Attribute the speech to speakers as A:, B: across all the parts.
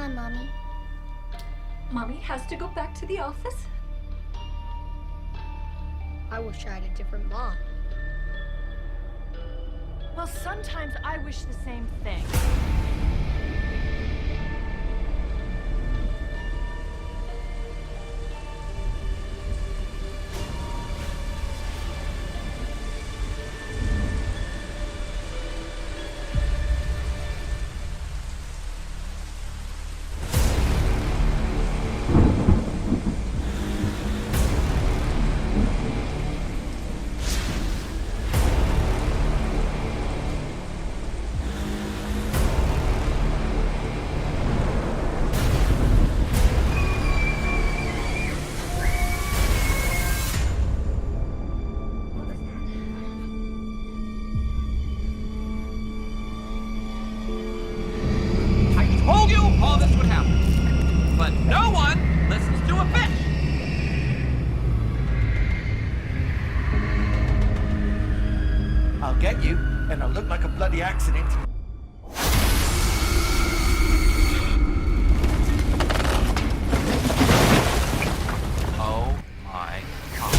A: on, Mommy.
B: Mommy has to go back to the office.
A: I wish I had a different mom.
B: Well, sometimes I wish the same thing.
C: Get you, and I'll look like a bloody accident.
D: Oh my God.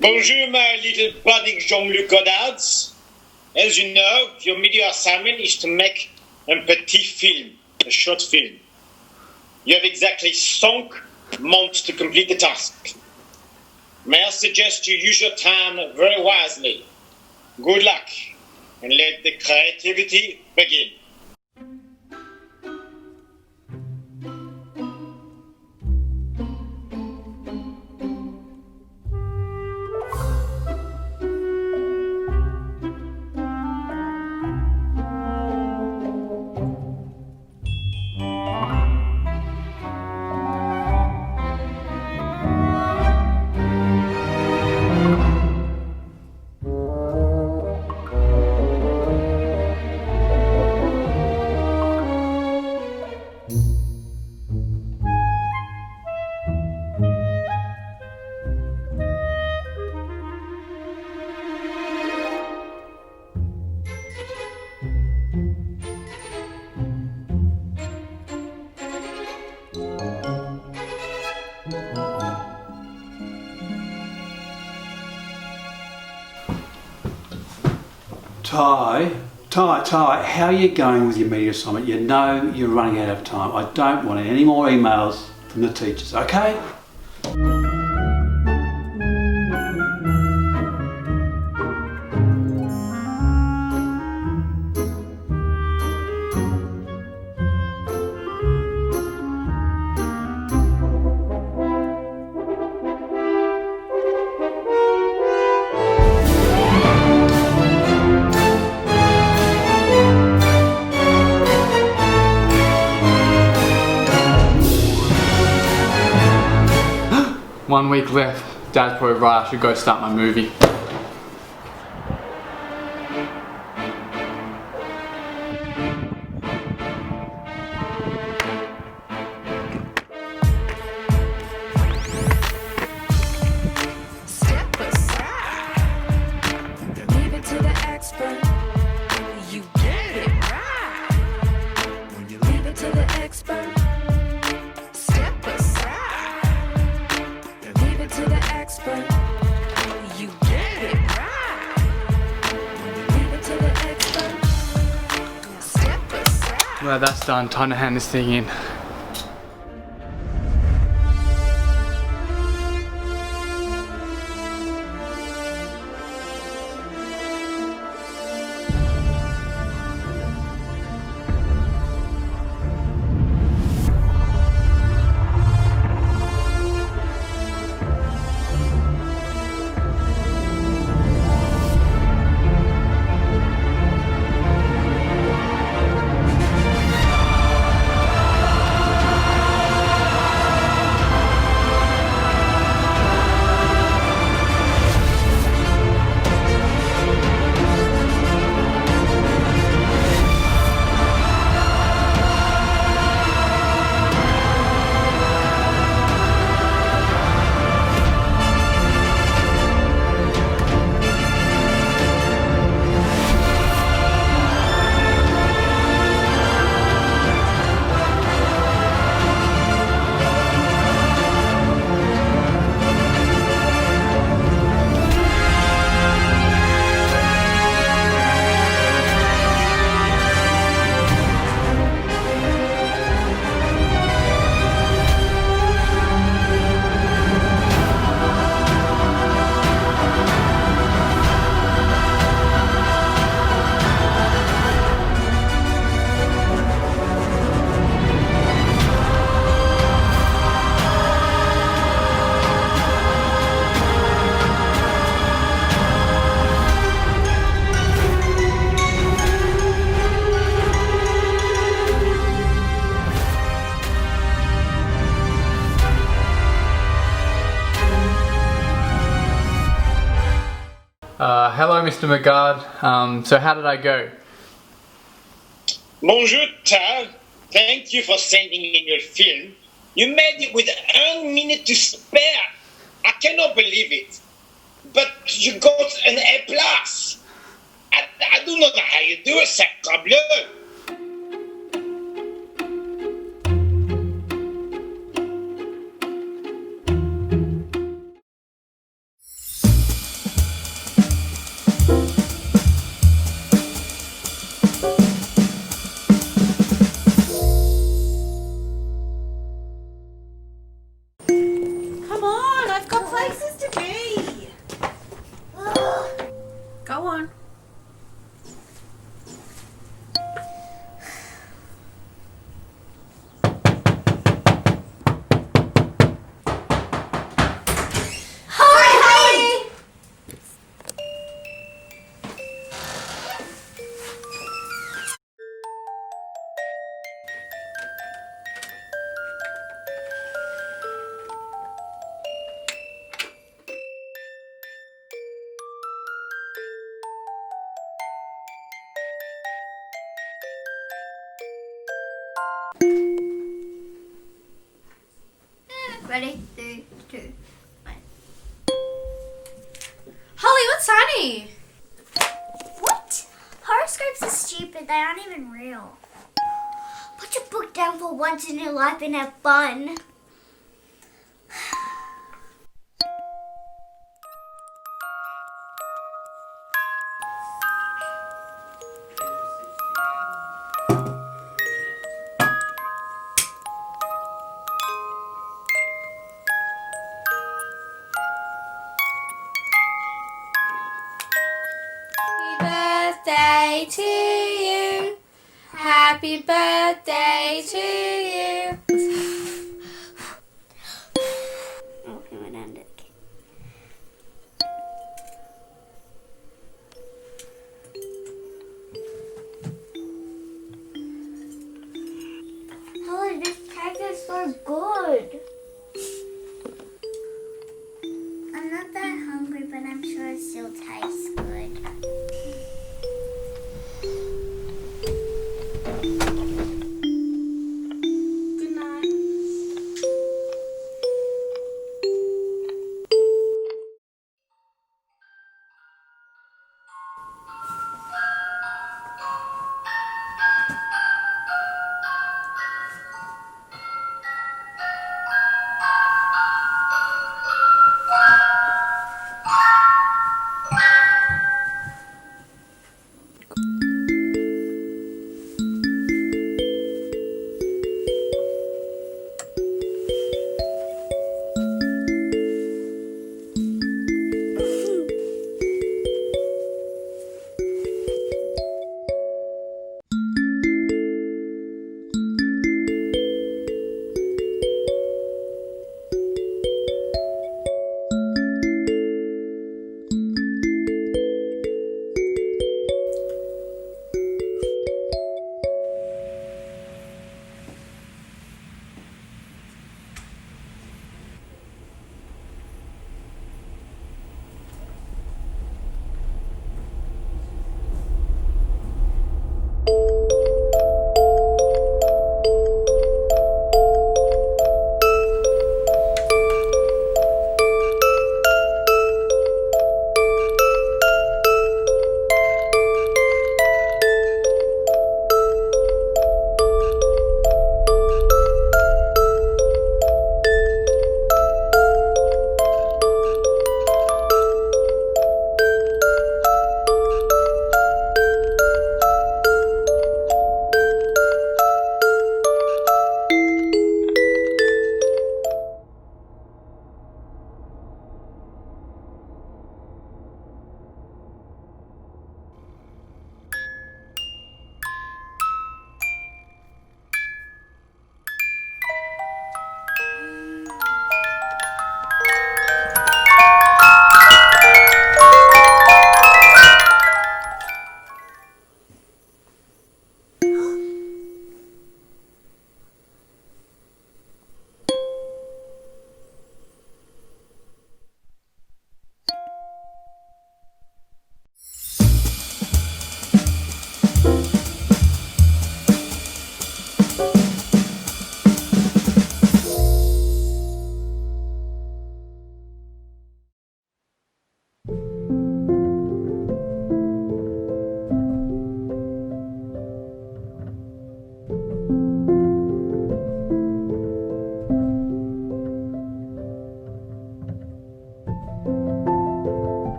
E: Bonjour, my little budding Jean-Luc Godards. As you know, your media assignment is to make un petit film, a short film. You have exactly 5 months to complete the task. May I suggest you use your time very wisely. Good luck, and let the creativity begin.
F: Ty, how are you going with your media assignment? You know you're running out of time. I don't want any more emails from the teachers, okay?
G: 1 week left. Dad's probably right, I should go start my movie.
B: Step aside. Leave it to the expert. You get it right. Leave it to the expert. Step aside. Leave it to the expert. You get it right. Leave it to the expert. Step aside.
G: Well, that's done. Time to hand this thing in. Hello, Mr. McGard. So how did I go?
E: Bonjour, Tal. Thank you for sending in your film. You made it with 1 minute to spare. I cannot believe it. But you got an A+. I do not know how you do it, sacre bleu.
B: Come on, I've got places to be. Go on.
A: Ready? 3, 2, 1.
B: Holly, what's sunny?
A: What? Horoscopes are stupid. They aren't even real. Put your book down for once in your life and have fun.
B: Birthday to you. Happy birthday to you.
A: Okay, we're done. Oh, this cake is so good. it still tastes good. Good night.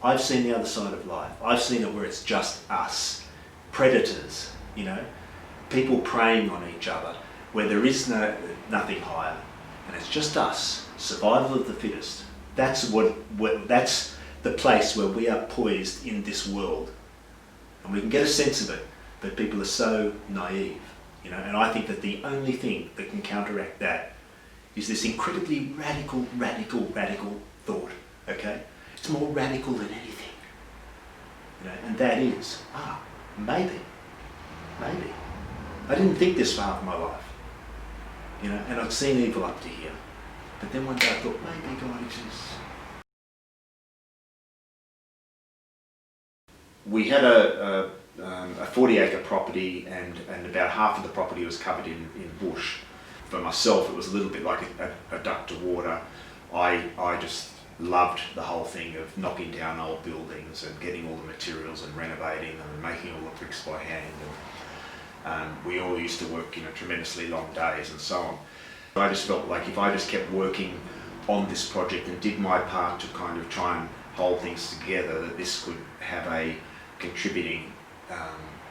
H: I've seen the other side of life. I've seen it where it's just us, predators, you know, people preying on each other, where there is nothing higher, and it's just us, survival of the fittest. That's that's the place where we are poised in this world, and we can get a sense of it. But people are so naive, you know. And I think that the only thing that can counteract that is this incredibly radical thought. Okay, it's more radical than anything, you know. And that is, maybe. I didn't think this far of my life, you know, and I'd seen evil up to here. But then one day I thought, maybe God exists. We had a 40-acre property, and about half of the property was covered in bush. For myself, it was a little bit like a duck to water. I just loved the whole thing of knocking down old buildings and getting all the materials and renovating them and making all the bricks by hand. And we all used to work, you know, tremendously long days and so on. I just felt like if I just kept working on this project and did my part to kind of try and hold things together, that this could have a contributing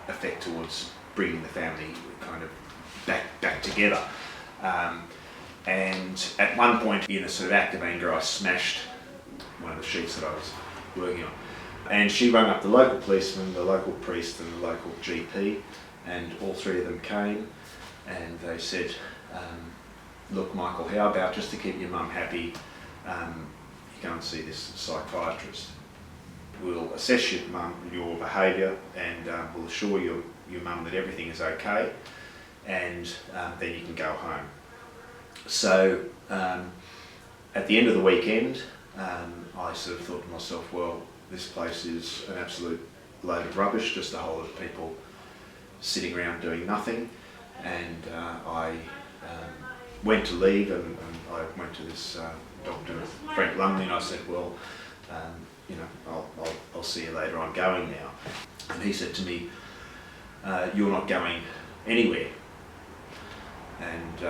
H: effect towards bringing the family kind of back together. And at one point, in a sort of act of anger, I smashed one of the sheets that I was working on. And she rang up the local policeman, the local priest and the local GP, and all three of them came, and they said, look, Michael, how about just to keep your mum happy, you go and see this psychiatrist. We'll assess your behaviour, and we'll assure your mum that everything is okay, and then you can go home. So at the end of the weekend, I sort of thought to myself, well, this place is an absolute load of rubbish, just a whole lot of people sitting around doing nothing. And I went to leave, and I went to this Dr. Frank Lumley, and I said, well, you know, I'll see you later, I'm going now. And he said to me, you're not going anywhere. And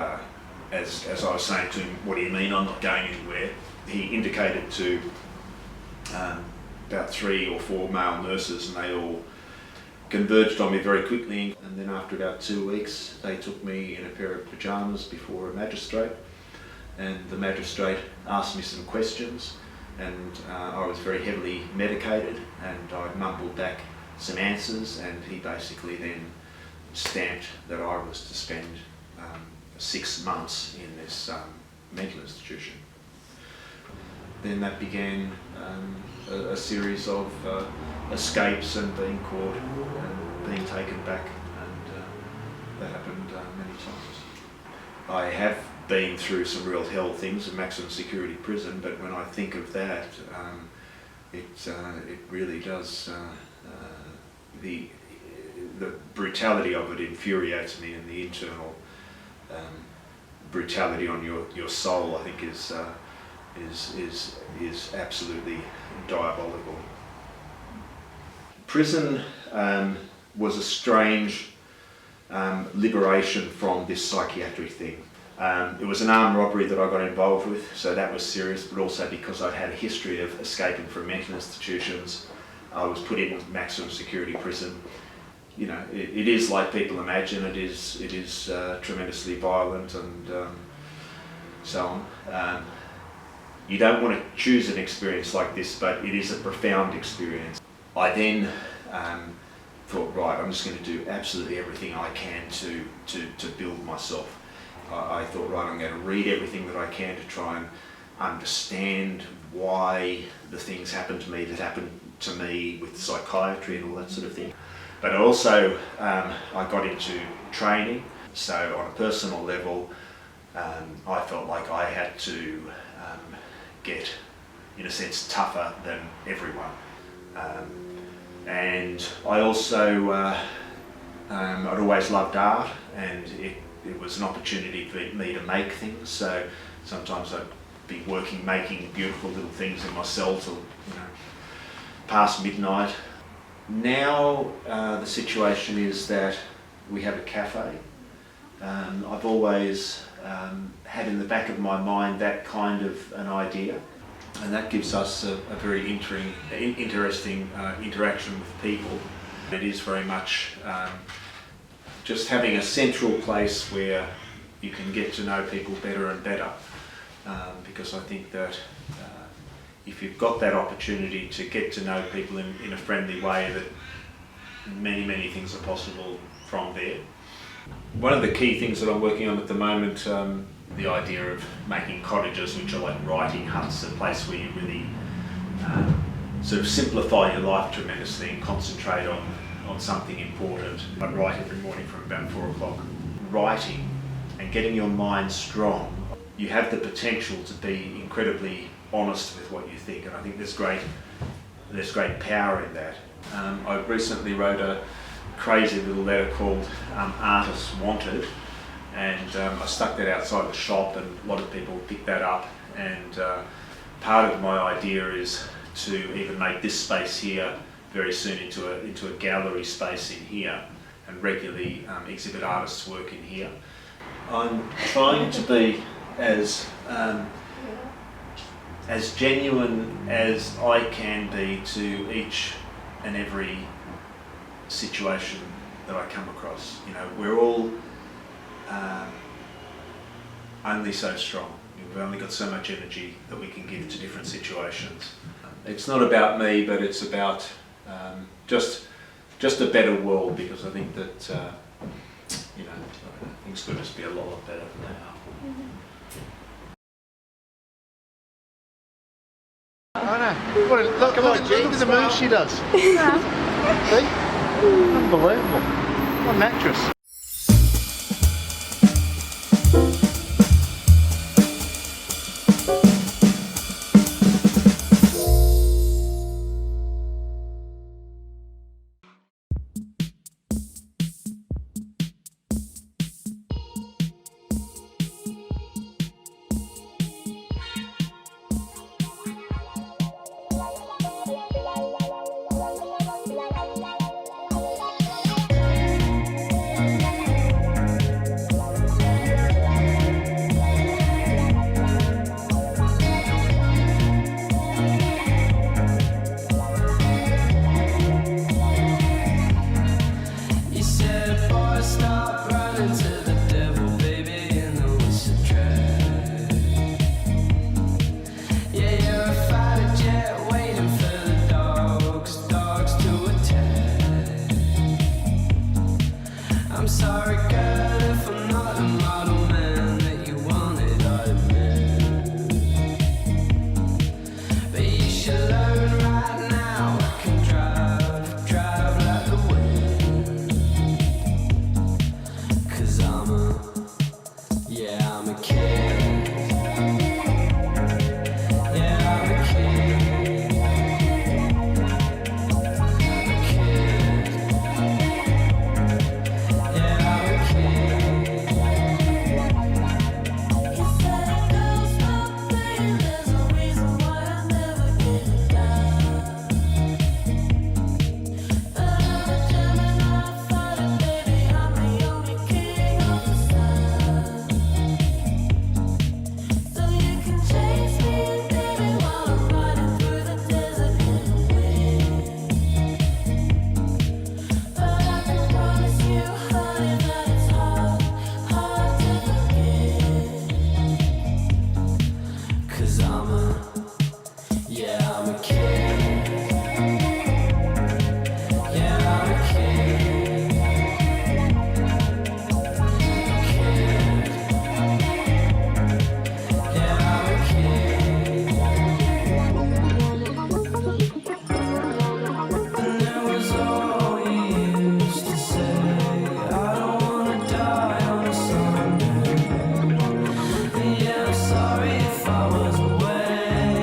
H: as I was saying to him, what do you mean I'm not going anywhere? He indicated to about 3 or 4 male nurses, and they all converged on me very quickly. And then after about 2 weeks, they took me in a pair of pyjamas before a magistrate, and the magistrate asked me some questions, and I was very heavily medicated, and I mumbled back some answers, and he basically then stamped that I was to spend 6 months in this mental institution. Then that began a series of escapes and being caught and being taken back, and that happened many times. I have been through some real hell things in maximum security prison, but when I think of that, it really does, the brutality of it infuriates me, and the internal brutality on your soul, I think, is absolutely diabolical. Prison was a strange liberation from this psychiatric thing. It was an armed robbery that I got involved with, so that was serious, but also because I'd had a history of escaping from mental institutions. I was put in maximum security prison. You know, it is like people imagine. It is tremendously violent and so on. You don't want to choose an experience like this, but it is a profound experience. I then thought, right, I'm just going to do absolutely everything I can to build myself. I thought, right, I'm going to read everything that I can to try and understand why the things happen to me that happen to me with psychiatry and all that sort of thing. But also, I got into training, so on a personal level, I felt like I had to get, in a sense, tougher than everyone. And I also, I'd always loved art, and it was an opportunity for me to make things, so sometimes I'd be making beautiful little things in my cell till, you know, past midnight. Now the situation is that we have a cafe. I've always had in the back of my mind that kind of an idea, and that gives us a very interesting interaction with people. It is very much just having a central place where you can get to know people better and better, because I think that if you've got that opportunity to get to know people in a friendly way, that many things are possible from there. One of the key things that I'm working on at the moment, the idea of making cottages, which are like writing huts, a place where you really sort of simplify your life tremendously and concentrate on something important. I write every morning from about 4 o'clock. Writing and getting your mind strong, you have the potential to be incredibly honest with what you think, and I think there's great power in that. I recently wrote a crazy little letter called Artists Wanted, and I stuck that outside the shop, and a lot of people picked that up, and part of my idea is to even make this space here very soon into a gallery space in here, and regularly exhibit artists' work in here. I'm trying to be as genuine as I can be to each and every situation that I come across. You know, we're all only so strong. We've only got so much energy that we can give to different situations. It's not about me, but it's about just a better world, because I think that you know, things could just be a lot better than they are.
C: I know. Look at the move she does. See? Unbelievable. What an actress.
B: Sorry if I was away.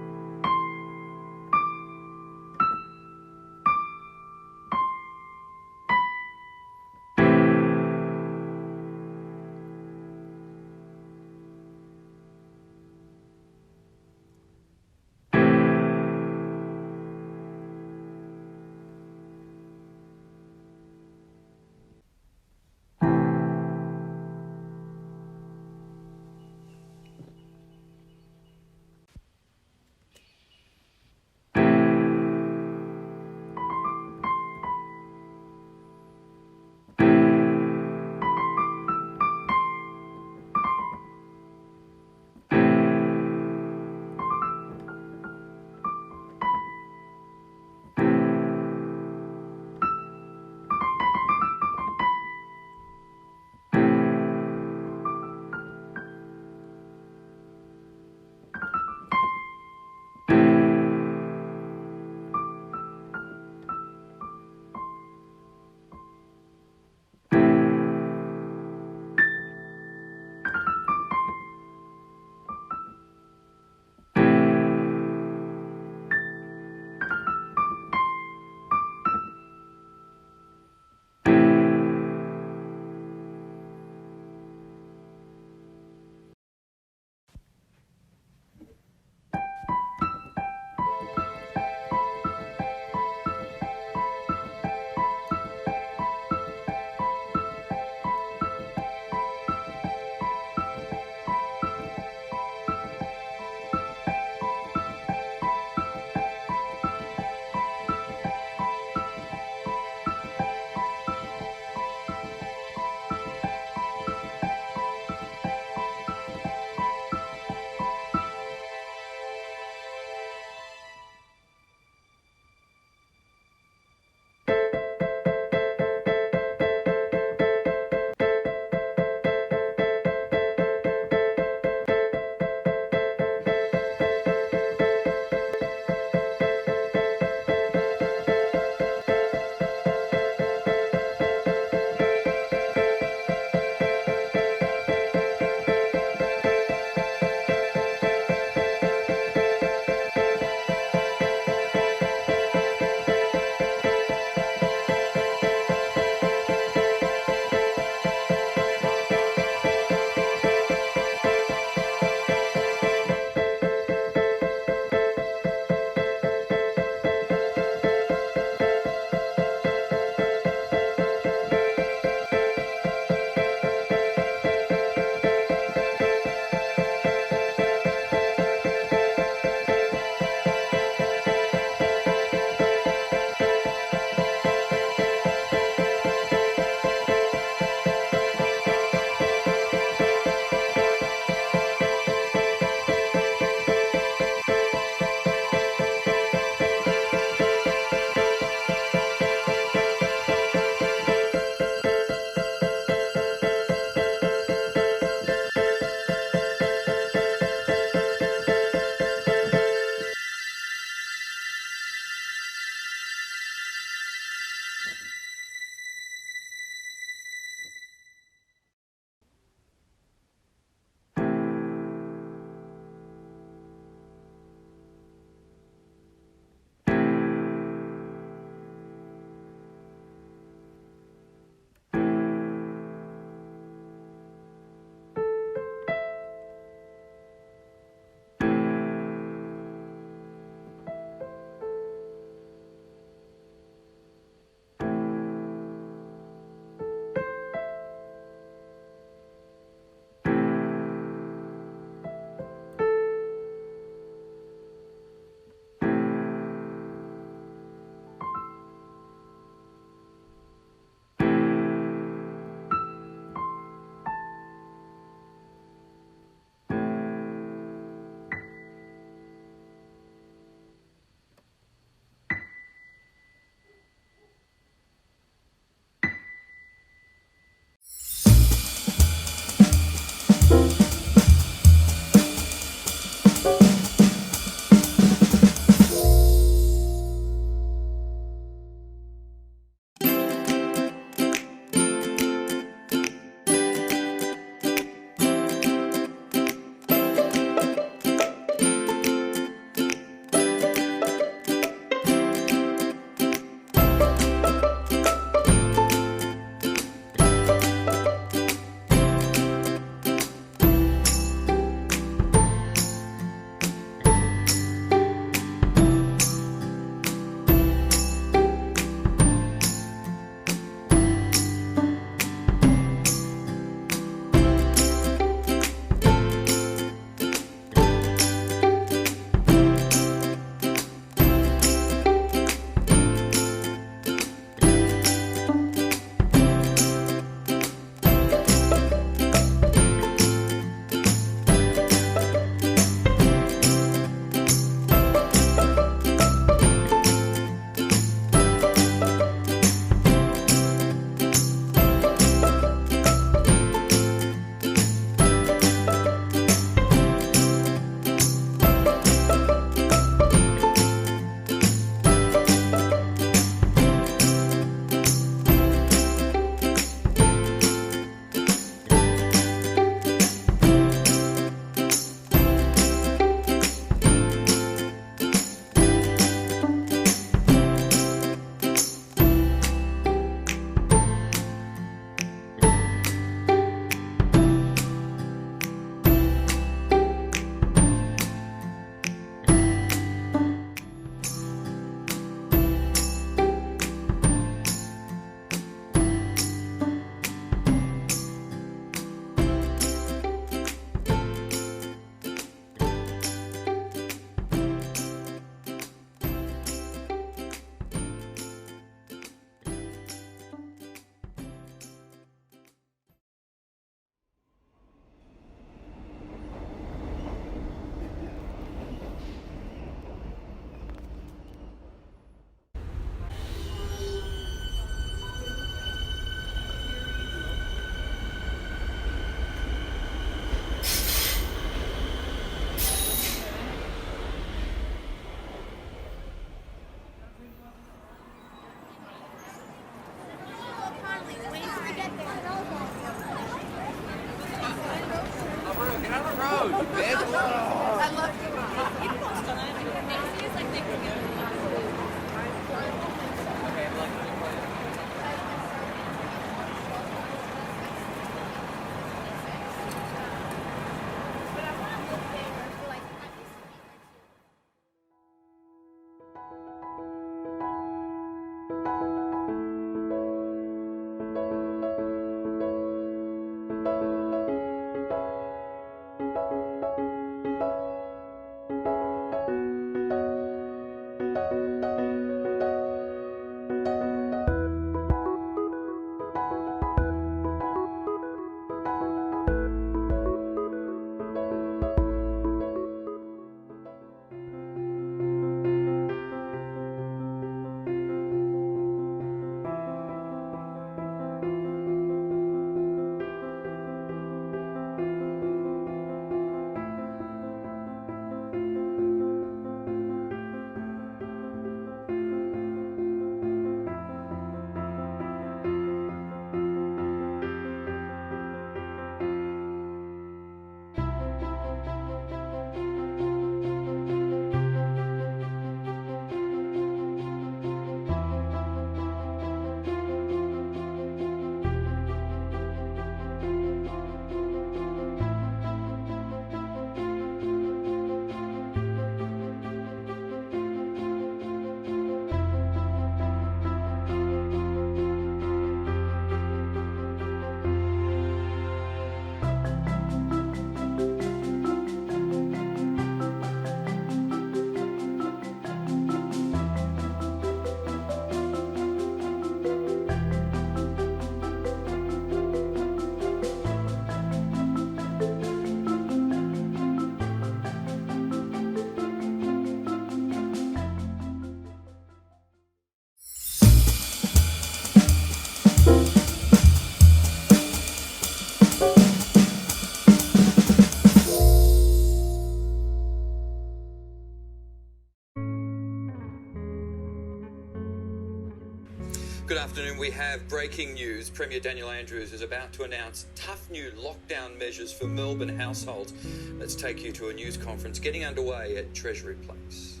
I: Good afternoon. We have breaking news. Premier Daniel Andrews is about to announce tough new lockdown measures for Melbourne households. Let's take you to a news conference getting underway at Treasury Place.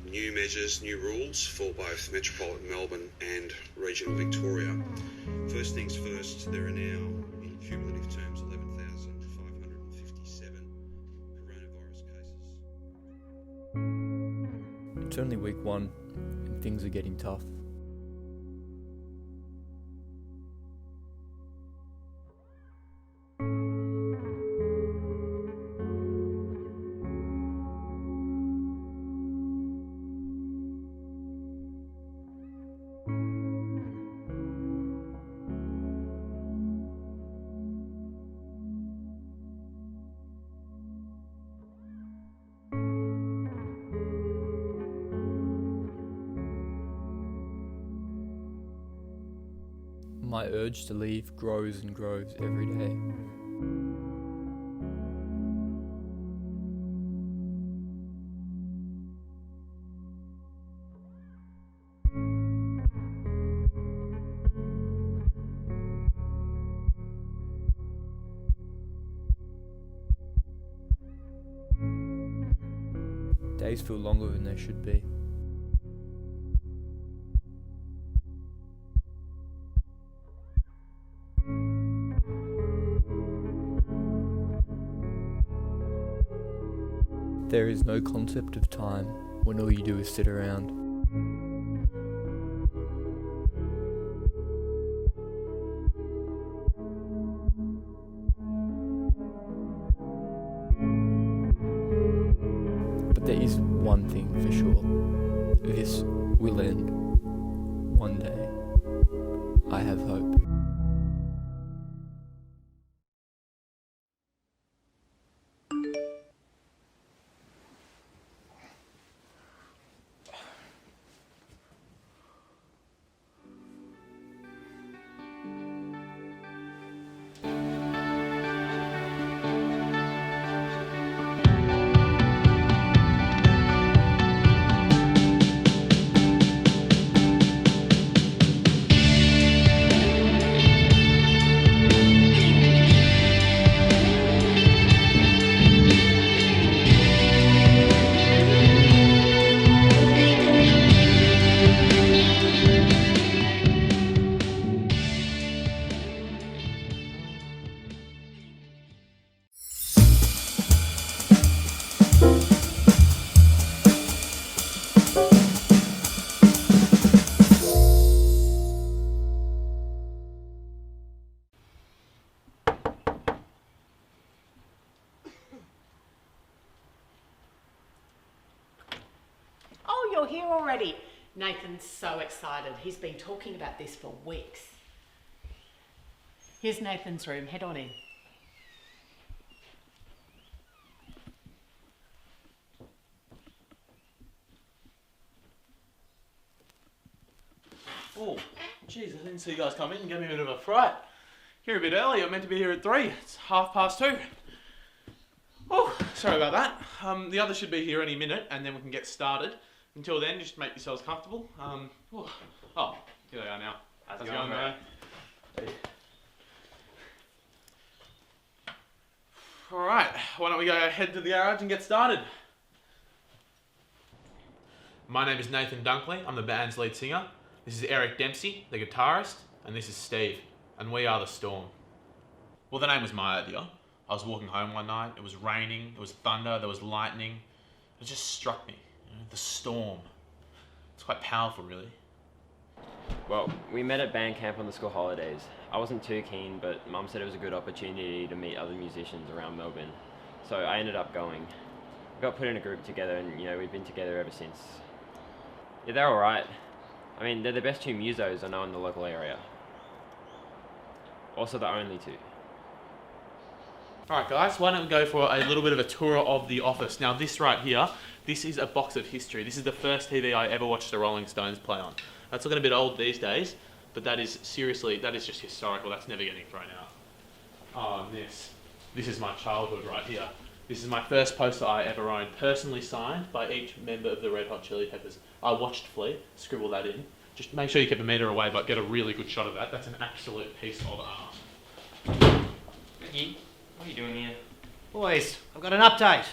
J: New measures, new rules for both metropolitan Melbourne and regional Victoria. First things first, there are now, in cumulative terms, 11,557 coronavirus cases.
K: It's only week one and things are getting tough. My urge to leave grows and grows every day. Days feel longer than they should be. There is no concept of time when all you do is sit around. But there is one thing for sure. This will end. One day. I have hope.
L: you're here already. Nathan's so excited. He's been talking about this for weeks. Here's Nathan's room. Head on in.
M: Oh, jeez, I didn't see you guys come in and give me a bit of a fright. Here a bit early, I'm meant to be here at 3. It's 2:30. Oh, sorry about that. The others should be here any minute and then we can get started. Until then, just make yourselves comfortable. Oh, here they are now. How's it going, mate? Hey. Alright, why don't we go head to the garage and get started? My name is Nathan Dunkley, I'm the band's lead singer. This is Eric Dempsey, the guitarist, and this is Steve, and we are The Storm. Well, the name was my idea. I was walking home one night, it was raining, there was thunder, there was lightning. It just struck me, you know, The Storm. It's quite powerful, really.
N: Well, we met at band camp on the school holidays. I wasn't too keen, but Mum said it was a good opportunity to meet other musicians around Melbourne. So I ended up going. We got put in a group together and, you know, we've been together ever since. Yeah, they're alright. I mean, they're the best 2 musos I know in the local area. Also the only 2.
M: Alright guys, why don't we go for a little bit of a tour of the office. Now this right here, this is a box of history. This is the first TV I ever watched the Rolling Stones play on. That's looking a bit old these days, but that is seriously, that is just historical. That's never getting thrown out. Oh, and this is my childhood right here. This is my first poster I ever owned, personally signed by each member of the Red Hot Chili Peppers. I watched Flea, scribble that in. Just make sure you keep a metre away, but get a really good shot of that. That's an absolute piece of art.
N: Ricky, what are you doing here?
O: Boys, I've got an update.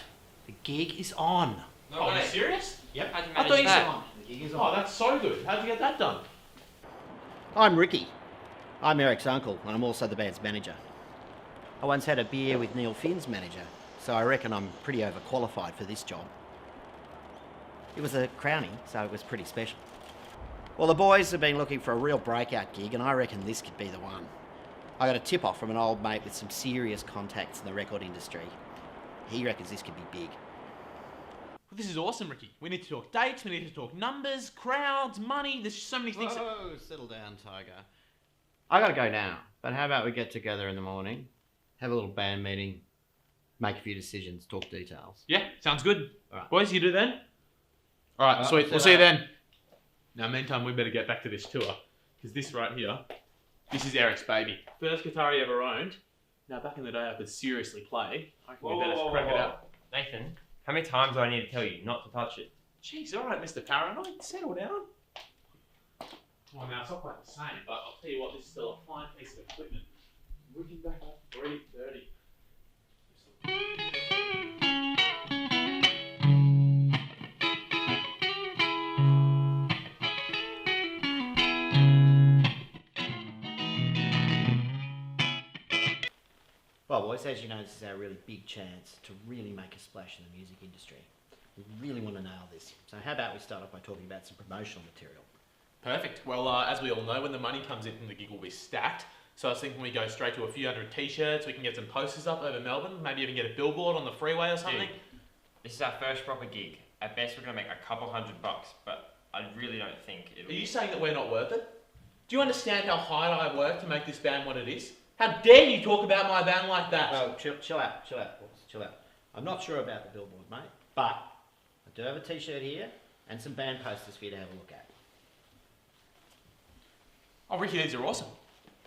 O: The gig is on.
M: No are you serious?
O: Yep.
N: How'd you
M: I
N: manage
M: thought you
N: that?
M: said,
O: The gig is on.
M: oh, that's so good. How'd you get that done?
O: I'm Ricky. I'm Eric's uncle, and I'm also the band's manager. I once had a beer with Neil Finn's manager, so I reckon I'm pretty overqualified for this job. It was a crowning, so it was pretty special. Well, the boys have been looking for a real breakout gig, and I reckon this could be the one. I got a tip-off from an old mate with some serious contacts in the record industry. He reckons this could be big.
M: Well, this is awesome, Ricky. We need to talk dates, we need to talk numbers, crowds, money. There's so many things.
O: Whoa, settle down, Tiger. I gotta go now, but how about we get together in the morning, have a little band meeting, make a few decisions, talk details.
M: Yeah, sounds good.
O: All right.
M: Boys, you do then? All right, sweet. We'll see you then. Now, meantime, we better get back to this tour, because this right here, this is Eric's baby. First guitar he ever owned. Now, back in the day, I could seriously play. I reckon we better crack it out.
N: Nathan, how many times do I need to tell you not to touch it?
M: Jeez, all right, Mr. Paranoid, settle down. Well, now, it's not quite the same, but I'll tell you what, this is still a fine piece of equipment. We can back up 3:30.
O: Well, boys, as you know, this is our really big chance to really make a splash in the music industry. We really want to nail this. So how about we start off by talking about some promotional material?
M: Perfect. Well, as we all know, when the money comes in, the gig will be stacked. So I was thinking we go straight to a few hundred t-shirts, we can get some posters up over Melbourne, maybe even get a billboard on the freeway or something.
N: Dude, this is our first proper gig. At best, we're going to make a couple $100, but I really don't think it'll
M: Are you
N: be...
M: saying that we're not worth it? Do you understand how hard I work to make this band what it is? How dare you talk about my band like that?
O: Well, chill out, boys, chill out. I'm not sure about the billboard, mate, but I do have a t-shirt here and some band posters for you to have a look at.
M: Oh, Ricky, these are awesome.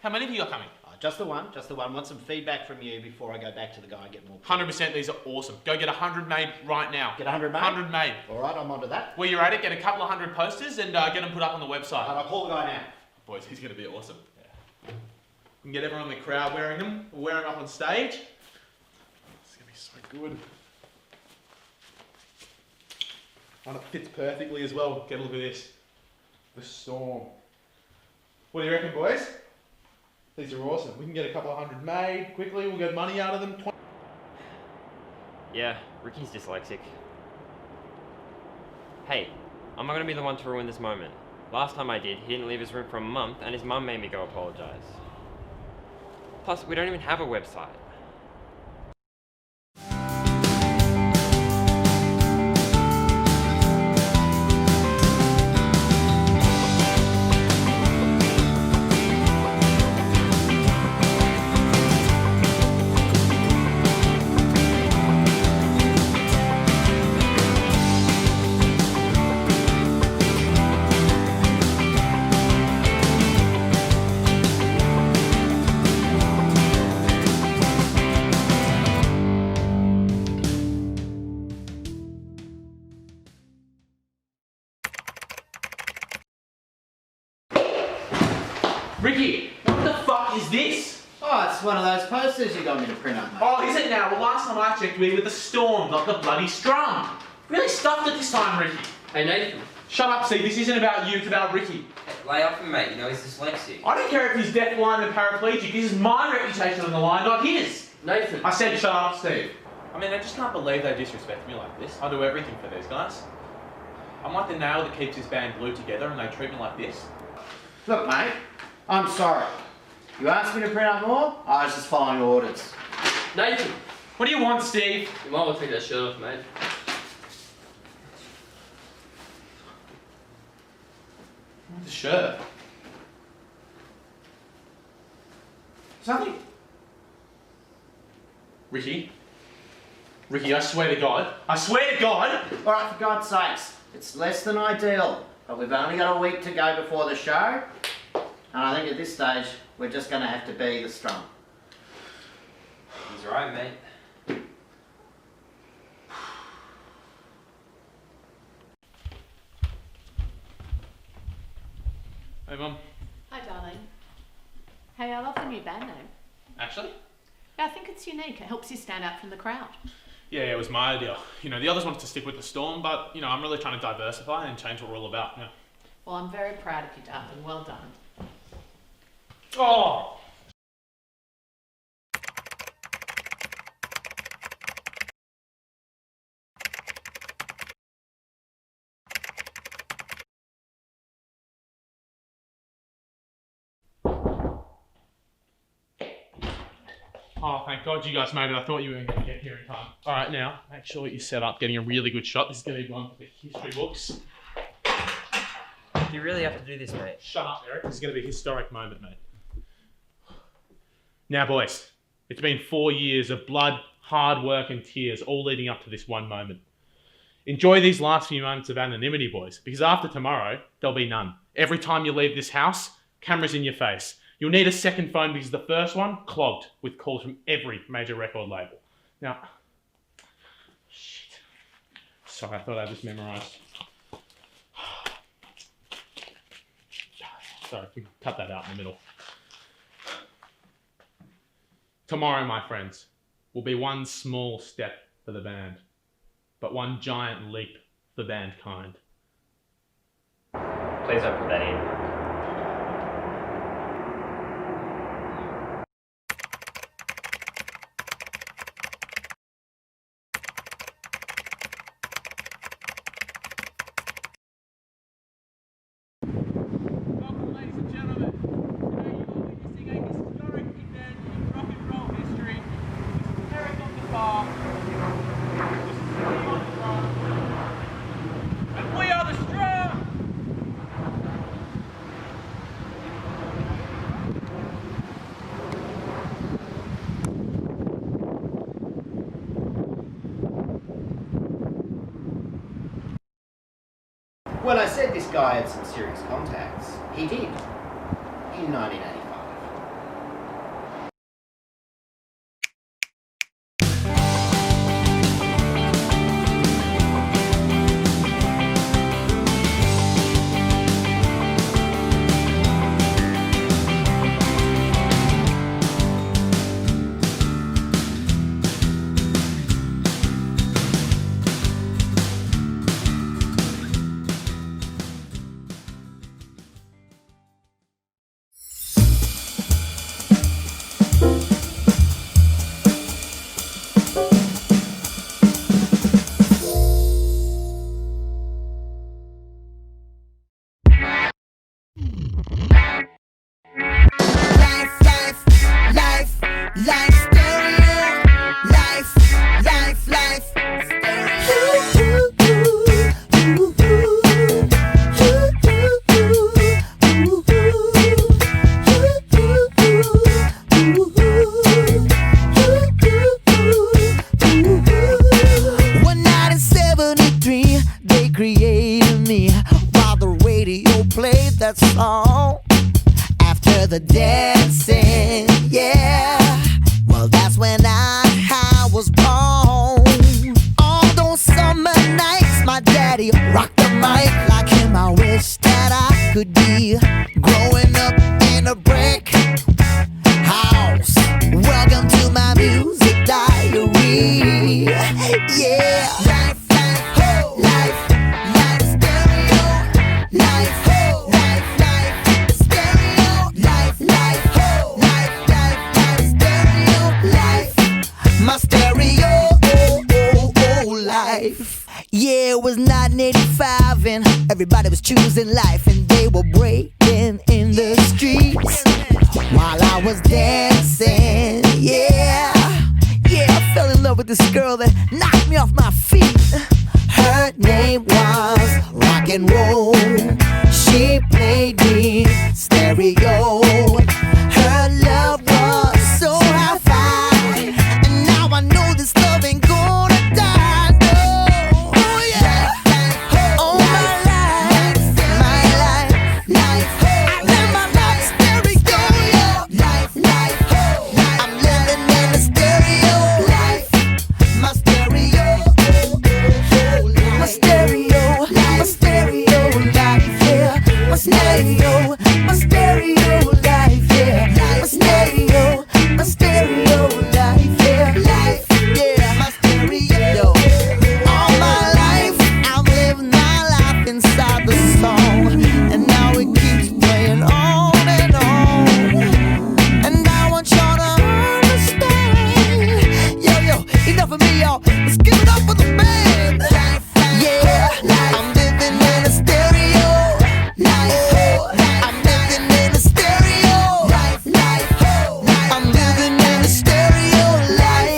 M: How many of you are coming?
O: Just the one. Want some feedback from you before I go back to the guy and get more.
M: 100%, these are awesome. Go get 100 made right now.
O: Get 100 made?
M: 100 made.
O: All right, I'm onto that.
M: Well, you're at it, get a couple of 100 posters and get them put up on the website.
O: And I'll call the guy now.
M: Boys, he's going to be awesome. Yeah. We can get everyone in the crowd wearing them. We'll wear them up on stage. It's going to be so good. And it fits perfectly as well. Get a look at this. The Storm. What do you reckon, boys? These are awesome. We can get a couple of 100 made quickly. We'll get money out of them.
N: Yeah, Ricky's dyslexic. Hey, I'm not going to be the one to ruin this moment. Last time I did, he didn't leave his room for a month and his mum made me go apologise. Plus, we don't even have a website.
M: What the fuck is this?
O: Oh, it's one of those posters you got me to print up, mate.
M: Oh, is it now? Well, last time I checked, we were the storm, not the bloody strum. Really stuffed it this time, Ricky.
P: Hey, Nathan.
M: Shut up, Steve. This isn't about you, it's about Ricky.
P: Hey, lay off him, mate. You know he's dyslexic.
M: I don't care if he's deaf, blind and paraplegic. This is my reputation on the line, not his.
P: Nathan.
M: I said shut up, Steve. I mean, I just can't believe they disrespect me like this. I do everything for these guys. I'm like the nail that keeps this band glued together and they treat me like this.
O: Look, mate, I'm sorry. You asked me to print up more? I was just following orders.
P: Nathan.
M: What do you want, Steve?
P: You might want to take that shirt off, mate.
M: The shirt. Something. Ricky, I swear to God. I swear to God!
O: Alright, for God's sakes, it's less than ideal, but we've only got a week to go before the show, and I think at this stage, we're just going to have to be the strum.
P: He's right, mate.
M: Hey, Mum.
L: Hi, darling. Hey, I love the new band name.
M: Actually?
L: Yeah, I think it's unique. It helps you stand out from the crowd.
M: Yeah, it was my idea. You know, the others wanted to stick with the storm, but, you know, I'm really trying to diversify and change what we're all about. Yeah.
L: Well, I'm very proud of you, darling. Well done.
M: Oh! Oh, thank God you guys made it. I thought you weren't going to get here in time. All right, now, make sure you're set up, getting a really good shot. This is going to be one for the history books.
P: Do you really have to do this, mate?
M: Shut up, Eric. This is going to be a historic moment, mate. Now, boys, it's been 4 years of blood, hard work and tears, all leading up to this one moment. Enjoy these last few moments of anonymity, boys, because after tomorrow, there'll be none. Every time you leave this house, cameras in your face. You'll need a second phone because the first one clogged with calls from every major record label. Now, shit. Sorry, I thought I just memorised. Sorry, we can cut that out in the middle. Tomorrow, my friends, will be one small step for the band, but one giant leap for mankind.
N: Please don't put that in.
O: When I said this guy had some serious contacts, he did. In 1985.
Q: That song after the dancing, yeah. Well, that's when I was born. All those summer nights, my daddy rocked the mic like him. I wish that I could be growing up in a brick in life and they were breaking in the streets while I was dancing. Yeah, I fell in love with this girl that knocked me off my feet. Her name was rock and roll. She played me stereo. Her love was so high-fi, and now I know this love ain't gonna die. No, oh yeah. Oh my life, I live my life stereo. I'm living in the stereo. My stereo, my stereo, my stereo life, yeah. My stereo, my stereo life, yeah. My stereo, my stereo life, yeah. Life, yeah. My stereo. All my life, I'm living my life inside the song, and now it keeps playing on and on. And I want y'all to understand. Yo, enough of me, y'all. Let's give it up for the band. Yeah, I'm living in a stereo. I'm living in a stereo. I'm living in a stereo life.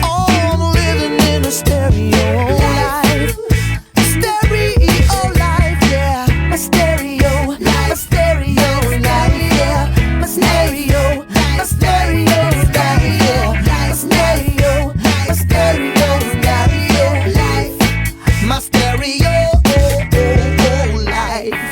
Q: Oh, I'm living in a stereo life. Stereo life, yeah. My stereo life, yeah. My stereo life, yeah. My stereo life, yeah. My stereo life. My stereo life.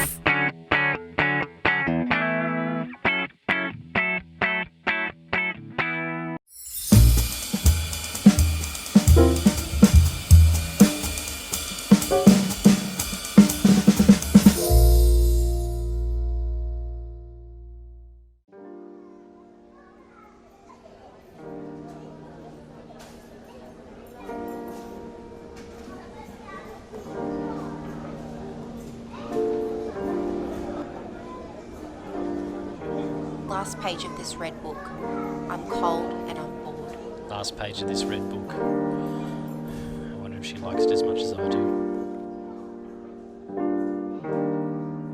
R: Last page of this red book. I'm cold and I'm bored.
K: Last page of this red book. I wonder if she likes it as much as I do.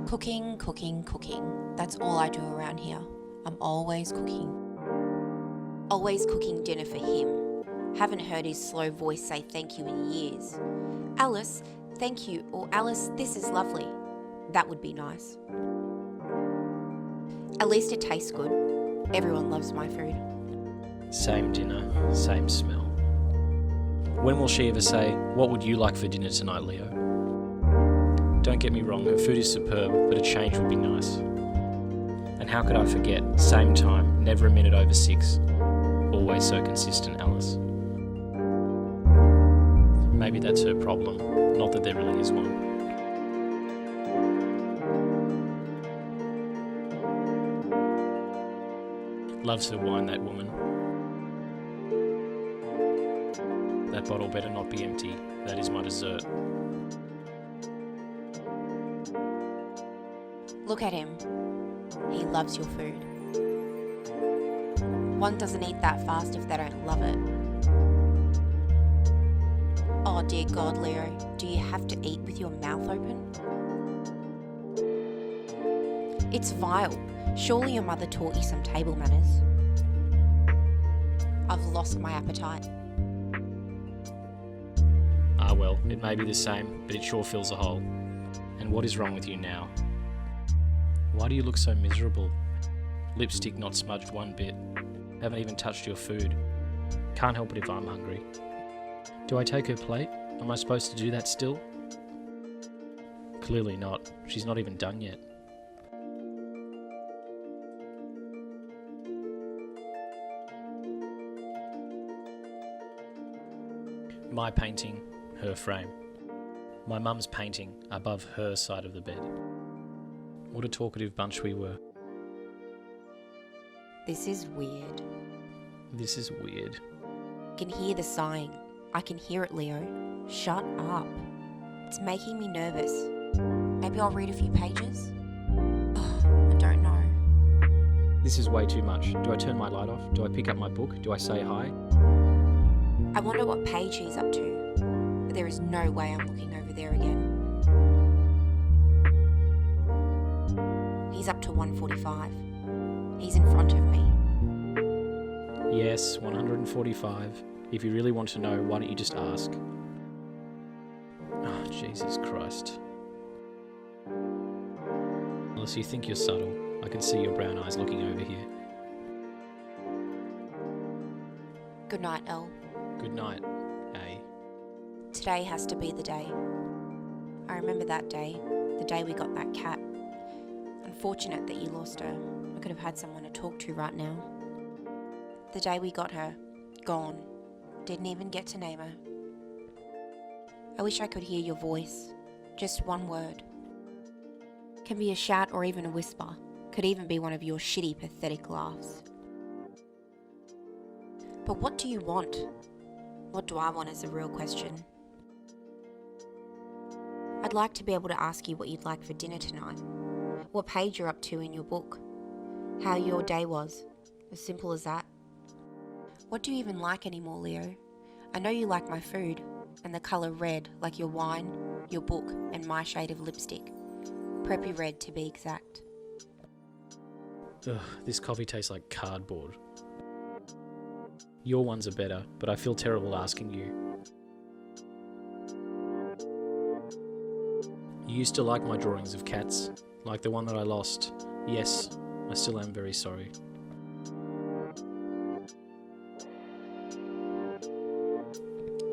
R: Cooking, cooking, cooking. That's all I do around here. I'm always cooking. Always cooking dinner for him. Haven't heard his slow voice say thank you in years. Alice, thank you, or Alice, this is lovely. That would be nice. At least it tastes good. Everyone loves my food.
K: Same dinner, same smell. When will she ever say, "What would you like for dinner tonight, Leo?" Don't get me wrong, her food is superb, but a change would be nice. And how could I forget? Same time, never a minute over 6. Always so consistent, Alice. Maybe that's her problem, not that there really is one. Loves her wine, that woman. That bottle better not be empty. That is my dessert.
R: Look at him. He loves your food. One doesn't eat that fast if they don't love it. Oh dear God, Leo, do you have to eat with your mouth open? It's vile. Surely your mother taught you some table manners. I've lost my appetite.
K: Ah well, it may be the same, but it sure fills a hole. And what is wrong with you now? Why do you look so miserable? Lipstick not smudged one bit. Haven't even touched your food. Can't help it if I'm hungry. Do I take her plate? Am I supposed to do that still? Clearly not. She's not even done yet. My painting, her frame. My mum's painting above her side of the bed. What a talkative bunch we were.
R: This is weird.
K: This is weird.
R: I can hear the sighing. I can hear it, Leo. Shut up. It's making me nervous. Maybe I'll read a few pages? Oh, I don't know.
K: This is way too much. Do I turn my light off? Do I pick up my book? Do I say hi?
R: I wonder what page he's up to, but there is no way I'm looking over there again. He's up to 145. He's in front of me.
K: Yes, 145. If you really want to know, why don't you just ask? Oh, Jesus Christ. Unless you think you're subtle, I can see your brown eyes looking over here.
R: Good night, Elle.
K: Good night, A.
R: Today has to be the day. I remember that day, the day we got that cat. Unfortunate that you lost her. I could have had someone to talk to right now. The day we got her, gone. Didn't even get to name her. I wish I could hear your voice. Just one word. Can be a shout or even a whisper. Could even be one of your shitty, pathetic laughs. But what do you want? What do I want is the real question. I'd like to be able to ask you what you'd like for dinner tonight. What page you're up to in your book. How your day was. As simple as that. What do you even like anymore, Leo? I know you like my food, and the colour red, like your wine, your book, and my shade of lipstick. Preppy red, to be exact.
K: Ugh, this coffee tastes like cardboard. Your ones are better, but I feel terrible asking you. You used to like my drawings of cats, like the one that I lost. Yes, I still am very sorry.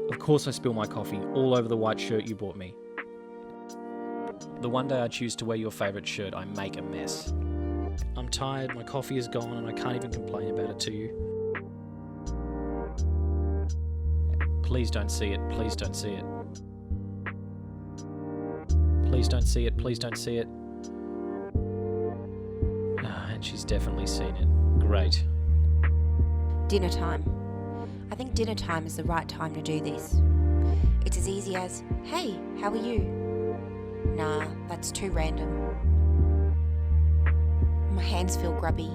K: Of course I spill my coffee all over the white shirt you bought me. The one day I choose to wear your favourite shirt, I make a mess. I'm tired, my coffee is gone, and I can't even complain about it to you. Please don't see it, please don't see it. Please don't see it, please don't see it. And she's definitely seen it. Great.
R: Dinner time. I think dinner time is the right time to do this. It's as easy as, hey, how are you? Nah, that's too random. My hands feel grubby.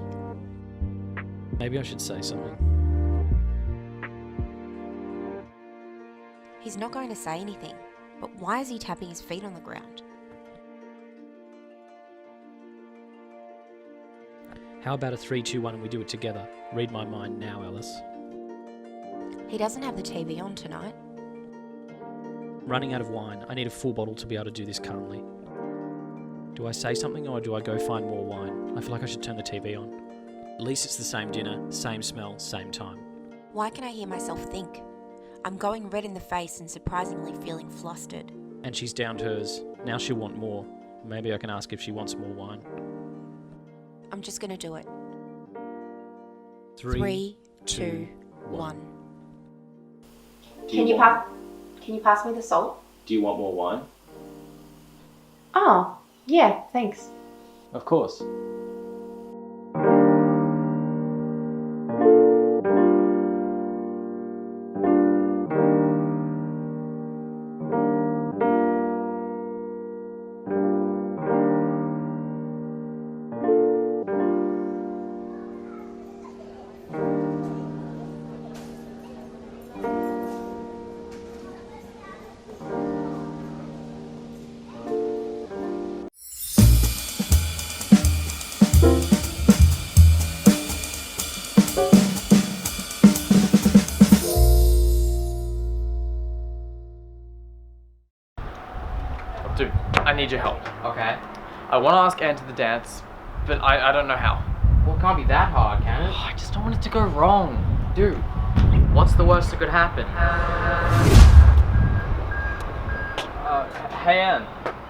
K: Maybe I should say something.
R: He's not going to say anything, but why is he tapping his feet on the ground?
K: How about a 3, 2, 1 and we do it together? Read my mind now, Alice.
R: He doesn't have the TV on tonight.
K: Running out of wine. I need a full bottle to be able to do this calmly. Do I say something or do I go find more wine? I feel like I should turn the TV on. At least it's the same dinner, same smell, same time.
R: Why can I hear myself think? I'm going red in the face and surprisingly feeling flustered.
K: And she's downed hers. Now she'll want more. Maybe I can ask if she wants more wine.
R: I'm just gonna do it.
K: 3,
R: 2, 1.
S: Can you pass me the salt?
K: Do you want more wine?
S: Oh, yeah, thanks.
K: Of course.
T: Dude, I need your help.
P: Okay.
T: I want to ask Anne to the dance, but I don't know how.
P: Well, it can't be that hard, can it?
T: I just don't want it to go wrong. Dude, what's the worst that could happen? Hey Anne,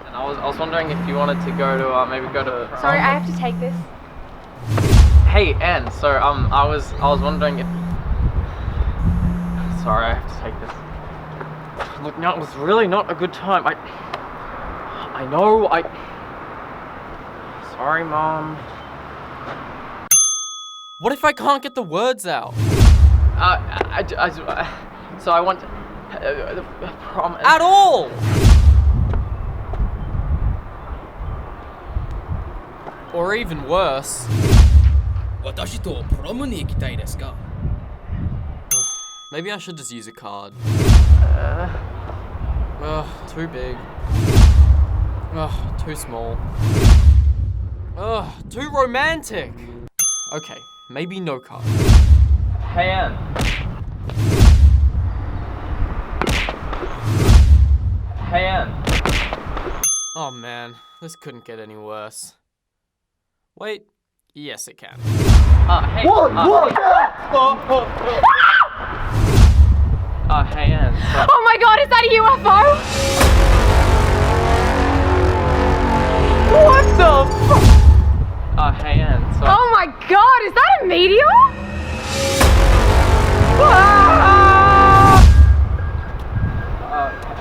T: and I was wondering if you wanted to go to, maybe go to...
S: Sorry, I have to take this.
T: Hey Anne, so I was wondering if... Sorry, I have to take this. Look, no, it was really not a good time. I know, Sorry, Mom. What if I can't get the words out? So I want... prom... At all! Or even worse,
U: 私とプロムに行きたいですか?
T: Maybe I should just use a card. Too big. Too small. Too romantic. Okay, maybe no card. Hey Anne. Hey Anne. Oh man, this couldn't get any worse. Wait, yes it can. Hey. Hey Anne.
S: Oh my god, is that a UFO? What the fuck?
T: Hey Anne.
S: Oh my god, is that a meteor?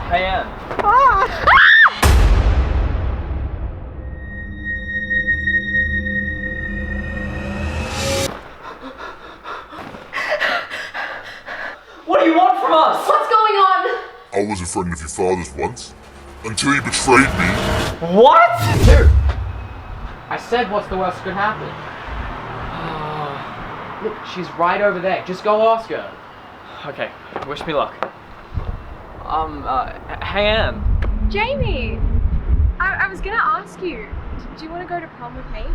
T: Hey Anne. What do you want from us?
S: What's going on?
V: I was a friend of your father's once, until you betrayed me.
T: What? Dude! I said what's the worst could happen. Look, she's right over there. Just go ask her. Okay, wish me luck. Hey Anne.
S: Jamie, I was gonna ask you, do you want to go to prom with me?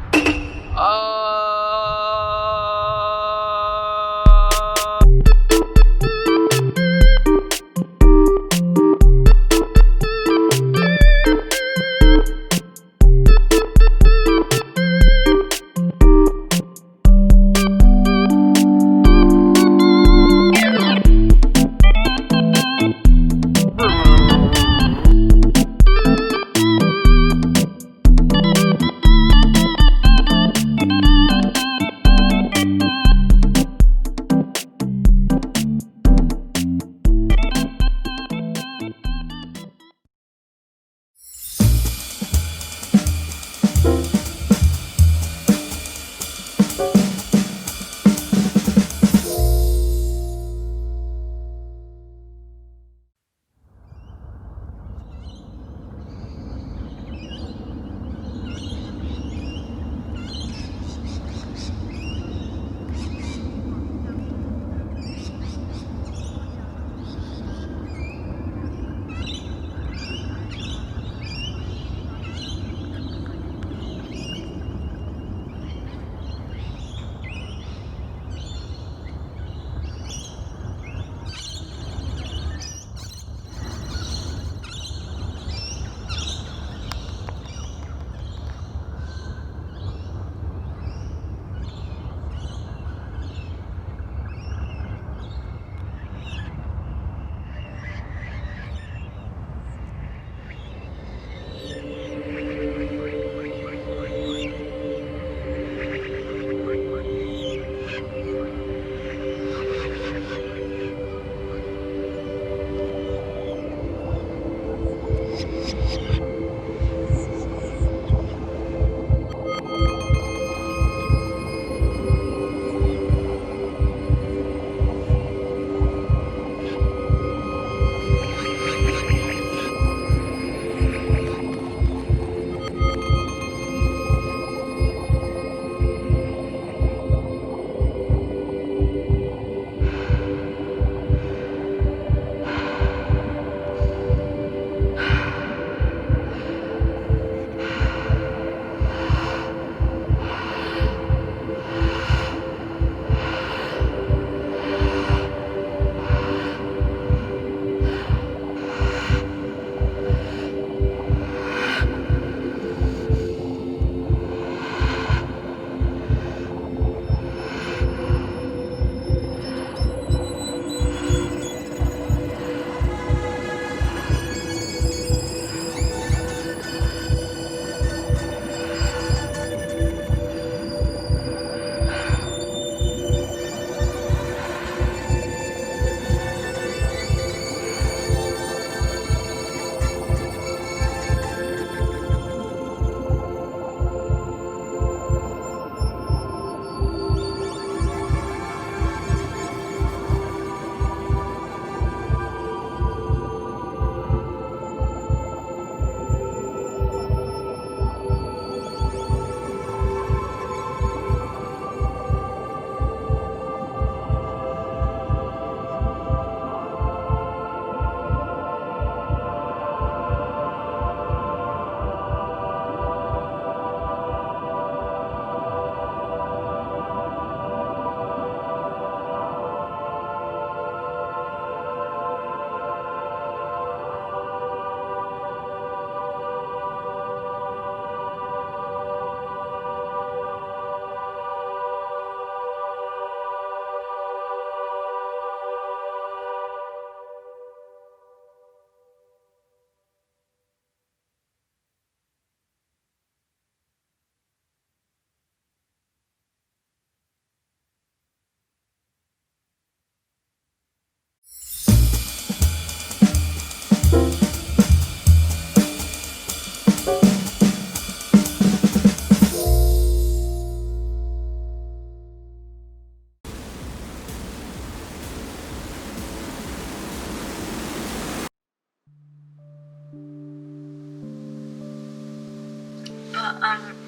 D: but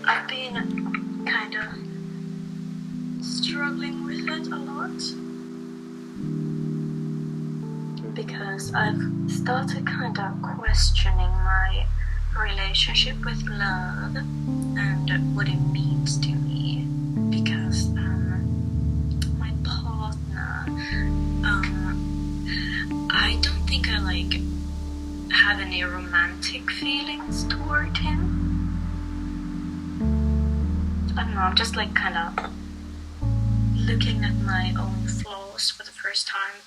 D: I've been kind of struggling with it a lot because I've started kind of questioning my relationship with love and what it means to me, because my partner, I don't think I have any romantic feelings toward him. I don't know, I'm just kind of looking at my own flaws for the first time.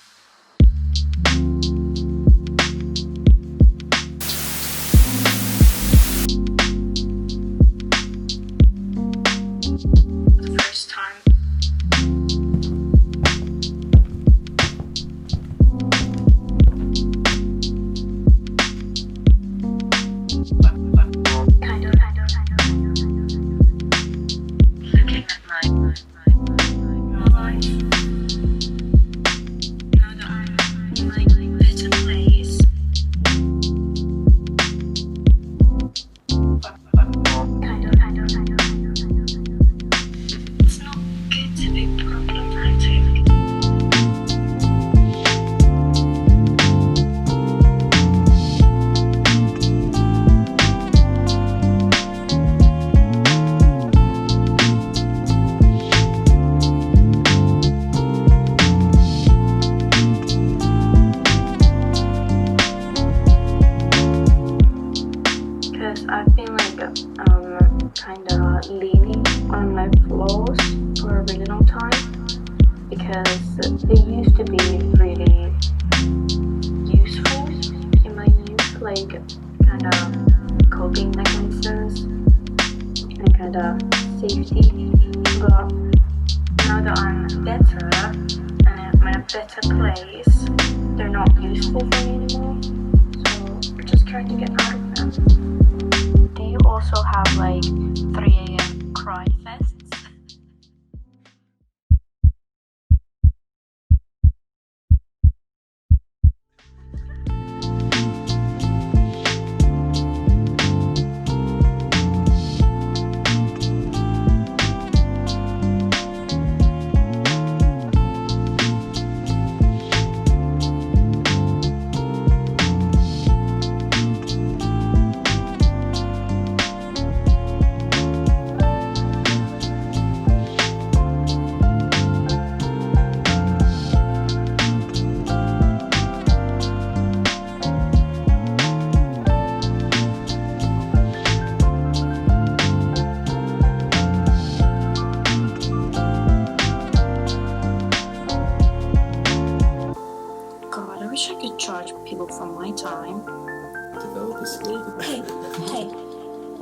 F: Hey,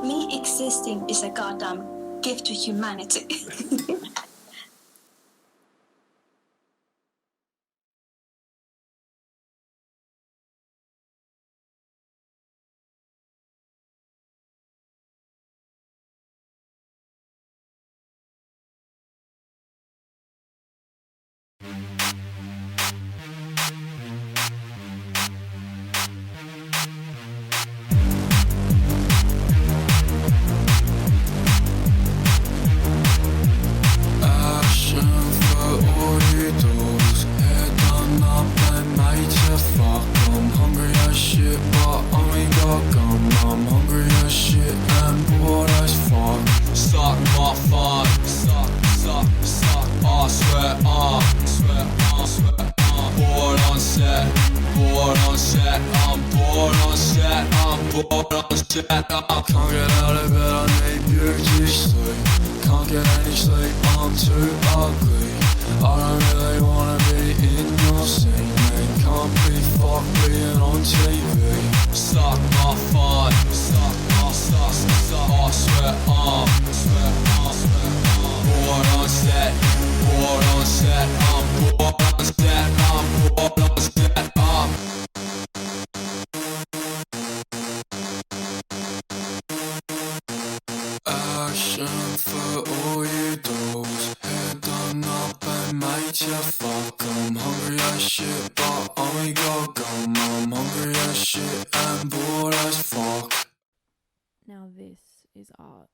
F: me existing is a goddamn gift to humanity.
W: Now this is art.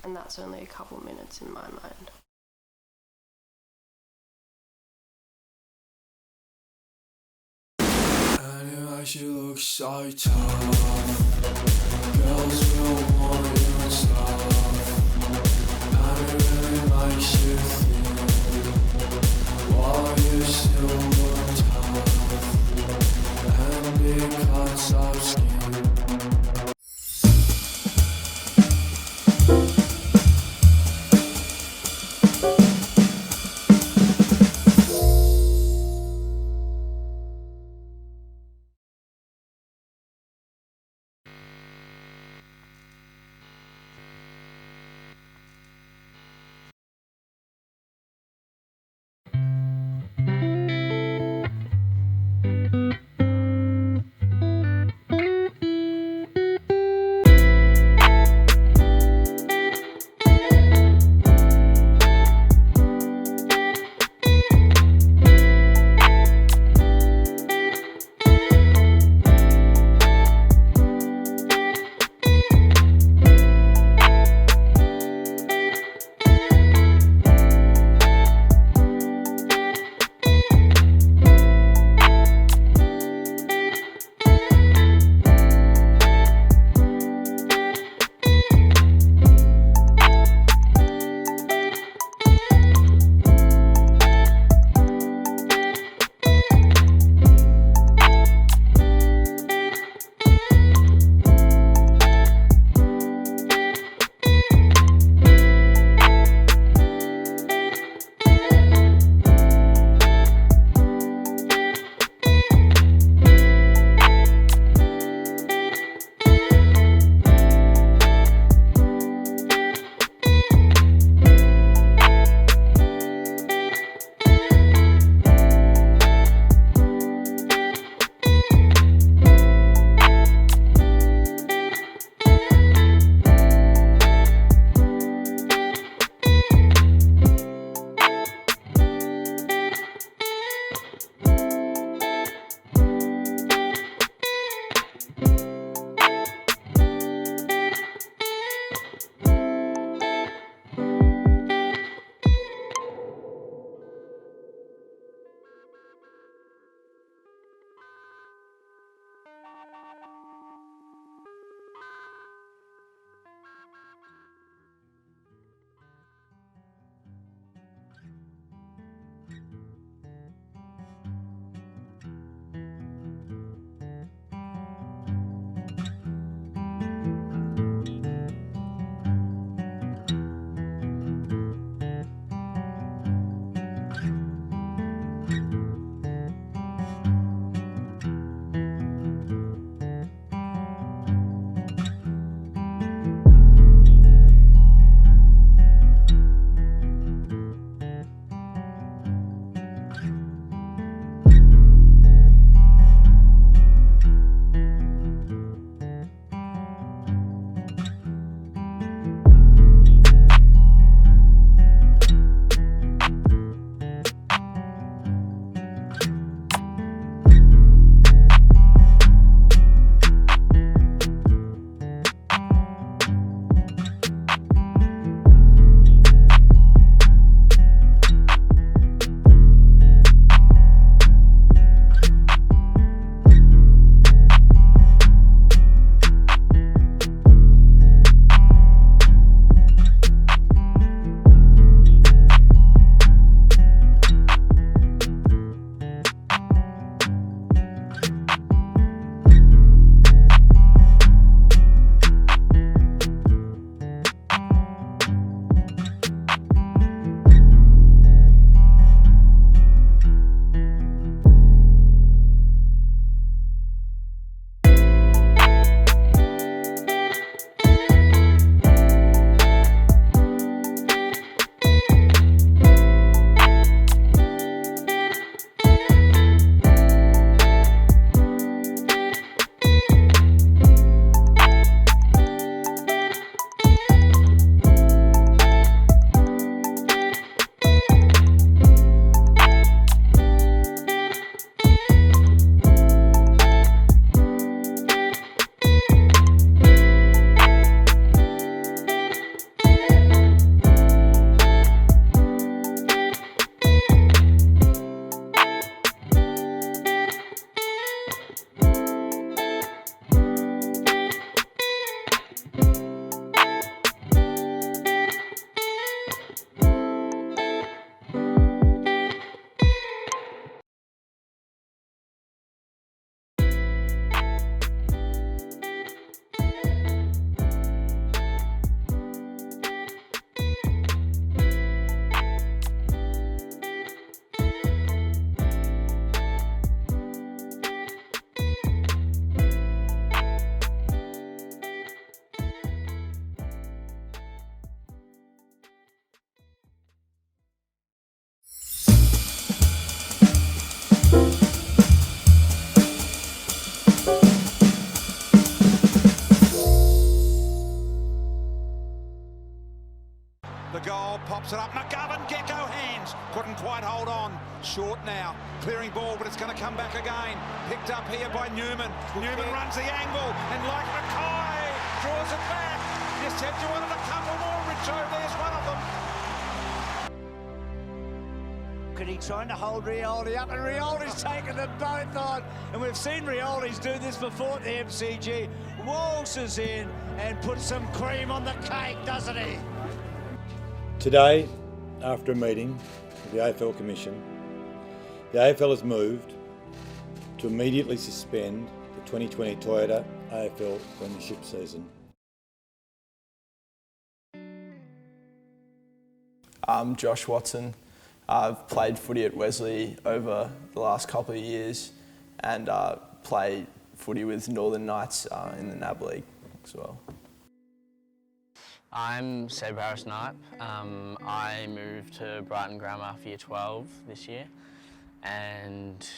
E: and that's only a couple minutes in my mind.
B: Anyway, she looks so tough. Girls will want you and stuff. And it really makes you think, why you still look tough. And big cuts of skin.
C: couldn't quite hold on. Short now, clearing ball, but it's going to come back again. Picked up here by Newman. Newman runs the angle, and like Mackay, draws it back. You said you wanted a couple more, Richo. There's one of them.
A: He trying to hold Rioli up, and Rioli's taken them both on. And we've seen Rioli's do this before at the MCG. Waltzes in and puts some cream on the cake, doesn't he?
G: Today, after a meeting with the AFL Commission, the AFL has moved to immediately suspend the 2020 Toyota AFL Premiership season.
W: I'm Josh Watson. I've played footy at Wesley over the last couple of years and played footy with Northern Knights in the NAB League as well.
X: I'm Seb Harris-Knipe. I moved to Brighton Grammar for Year 12 this year and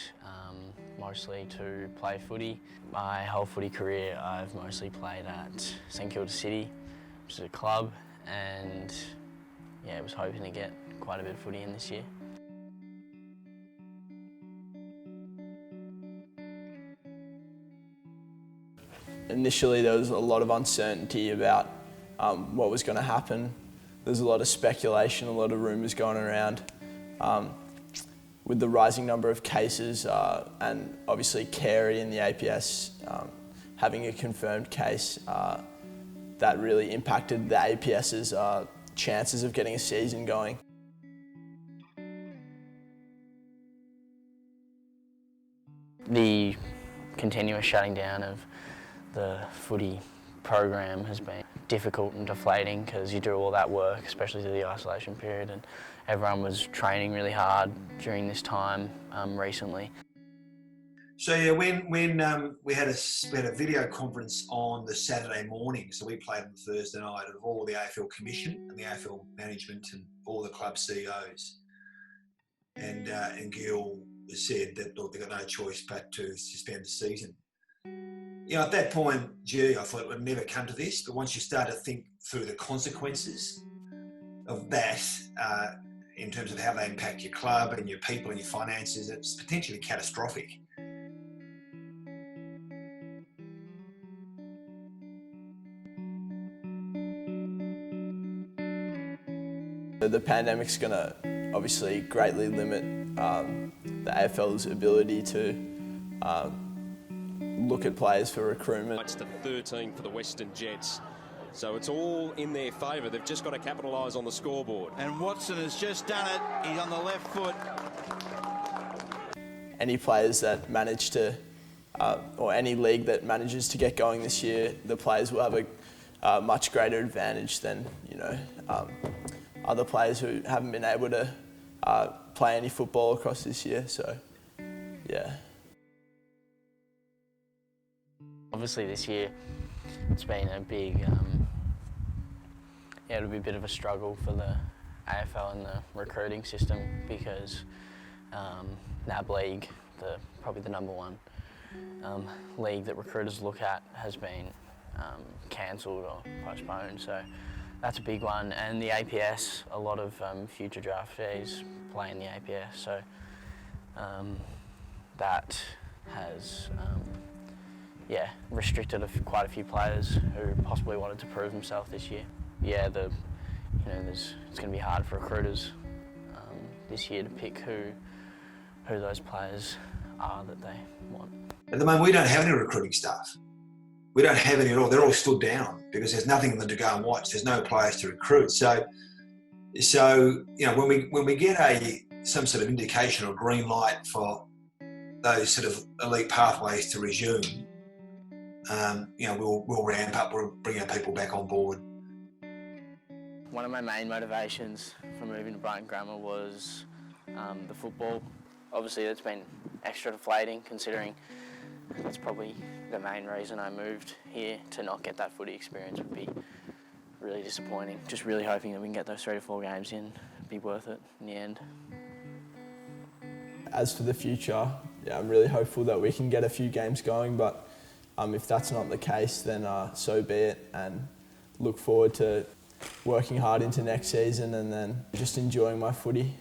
X: mostly to play footy. My whole footy career I've mostly played at St Kilda City, which is a club, and yeah, I was hoping to get quite a bit of footy in this year.
W: Initially there was a lot of uncertainty about what was going to happen. There's a lot of speculation, a lot of rumours going around. With the rising number of cases and obviously Carey in the APS having a confirmed case, that really impacted the APS's chances of getting a season going.
X: The continuous shutting down of the footy program has been difficult and deflating because you do all that work, especially through the isolation period, and everyone was training really hard during this time recently.
Y: So yeah, when we had a video conference on the Saturday morning, so we played on Thursday night of all the AFL Commission and the AFL management and all the club CEOs, and Gil said that look, they've got no choice but to suspend the season. You know, at that point, gee, I thought it would never come to this, but once you start to think through the consequences of that, in terms of how they impact your club and your people and your finances, it's potentially catastrophic.
W: The pandemic's going to obviously greatly limit the AFL's ability to look at players for recruitment.
Z: It's the 13 for the Western Jets. So it's all in their favour. They've just got to capitalise on the scoreboard.
A: And Watson has just done it. He's on the left foot.
W: Any players that manage to, or any league that manages to get going this year, the players will have a much greater advantage than, you know, other players who haven't been able to play any football across this year. So, yeah.
X: Obviously this year it's been a big, yeah, it'll be a bit of a struggle for the AFL and the recruiting system because NAB League, probably the number one league that recruiters look at, has been cancelled or postponed. So that's a big one. And the APS, a lot of future draftees play in the APS. So that has yeah, restricted quite a few players who possibly wanted to prove themselves this year. Yeah, it's going to be hard for recruiters this year to pick who those players are that they want.
Y: At the moment, we don't have any recruiting staff. We don't have any at all. They're all stood down because there's nothing for them to go and watch. There's no players to recruit. So you know, when we get some sort of indication or green light for those sort of elite pathways to resume, you know, we'll ramp up. We'll bring our people back on board.
X: One of my main motivations for moving to Brighton Grammar was the football. Obviously, that's been extra deflating considering that's probably the main reason I moved here. To not get that footy experience would be really disappointing. Just really hoping that we can get those 3 to 4 games in. It'd be worth it in the end.
W: As for the future, yeah, I'm really hopeful that we can get a few games going, but if that's not the case, then so be it, and look forward to working hard into next season and then just enjoying my footy.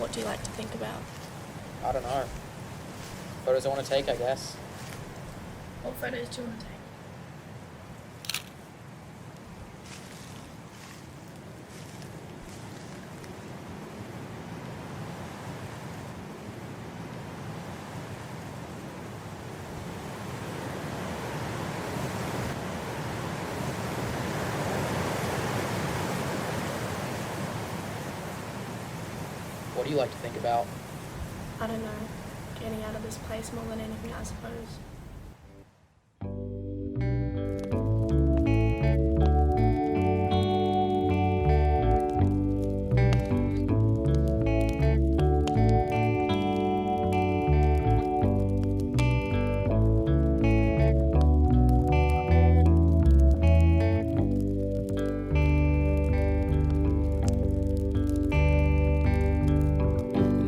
E: What do you like to think about?
P: I don't know. Photos I want to take, I guess.
E: What photos do you want to take?
P: What do you like to think about?
E: I don't know. Getting out of this place more than anything, I suppose.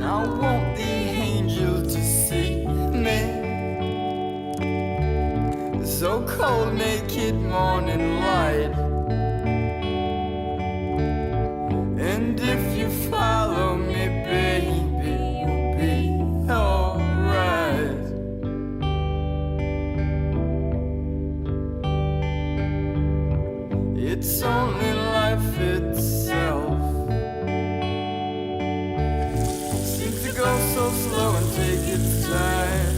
H: I want the angel to see me. The so-called naked morning light. And if you follow me, baby, you'll be alright. It's only life itself. Go so slow and take its time.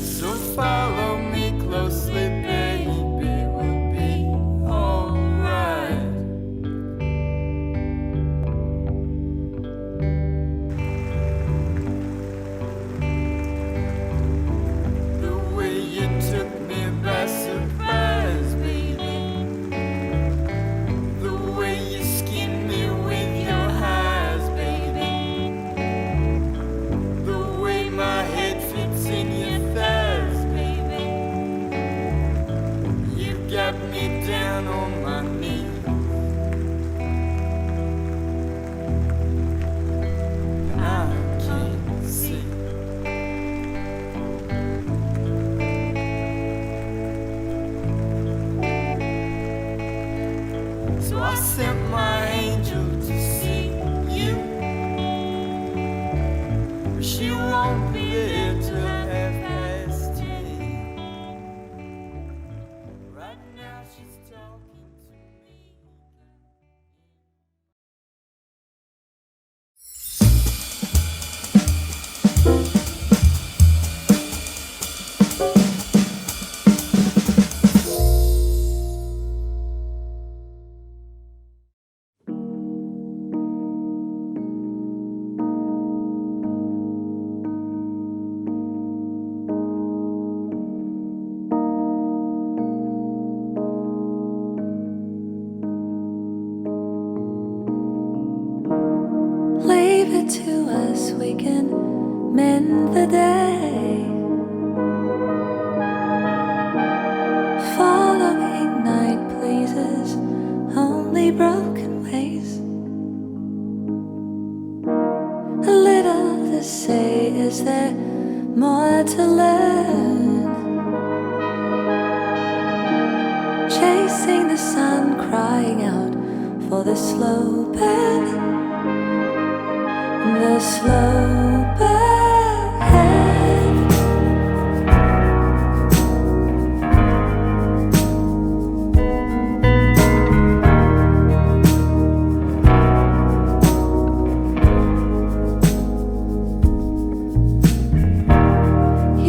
H: So follow me closely, baby, we'll be alright. The way you took me by surprise, baby. The way you skinned me with your eyes, baby. The way my head fits in your thighs, baby. You got me down on my knees. I can't see. So I sent my angel to see you. But she won't be there till 10:30. Right now she's talking to me.
B: Leave it to us, we can mend the day. Following night pleases only broken ways. A little to say, is there more to learn? Chasing the sun, crying out for the slow burn. The slow burn.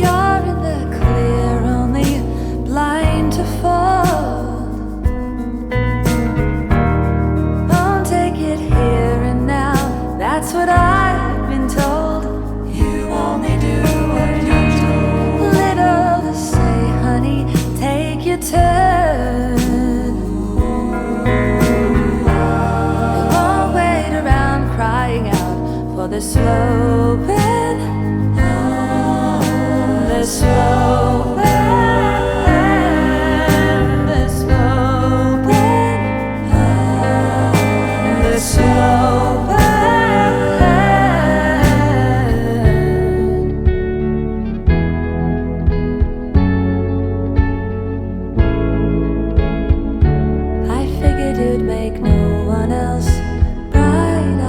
B: You're in the clear, only blind to fall. Won't take it here and now. That's what I've been told. You only do what you're told. Little to say, honey, take your turn. They won't wait around crying out for the slow burn. The slow burn. The slow burn. The slow burn. I figured you'd make no one else bright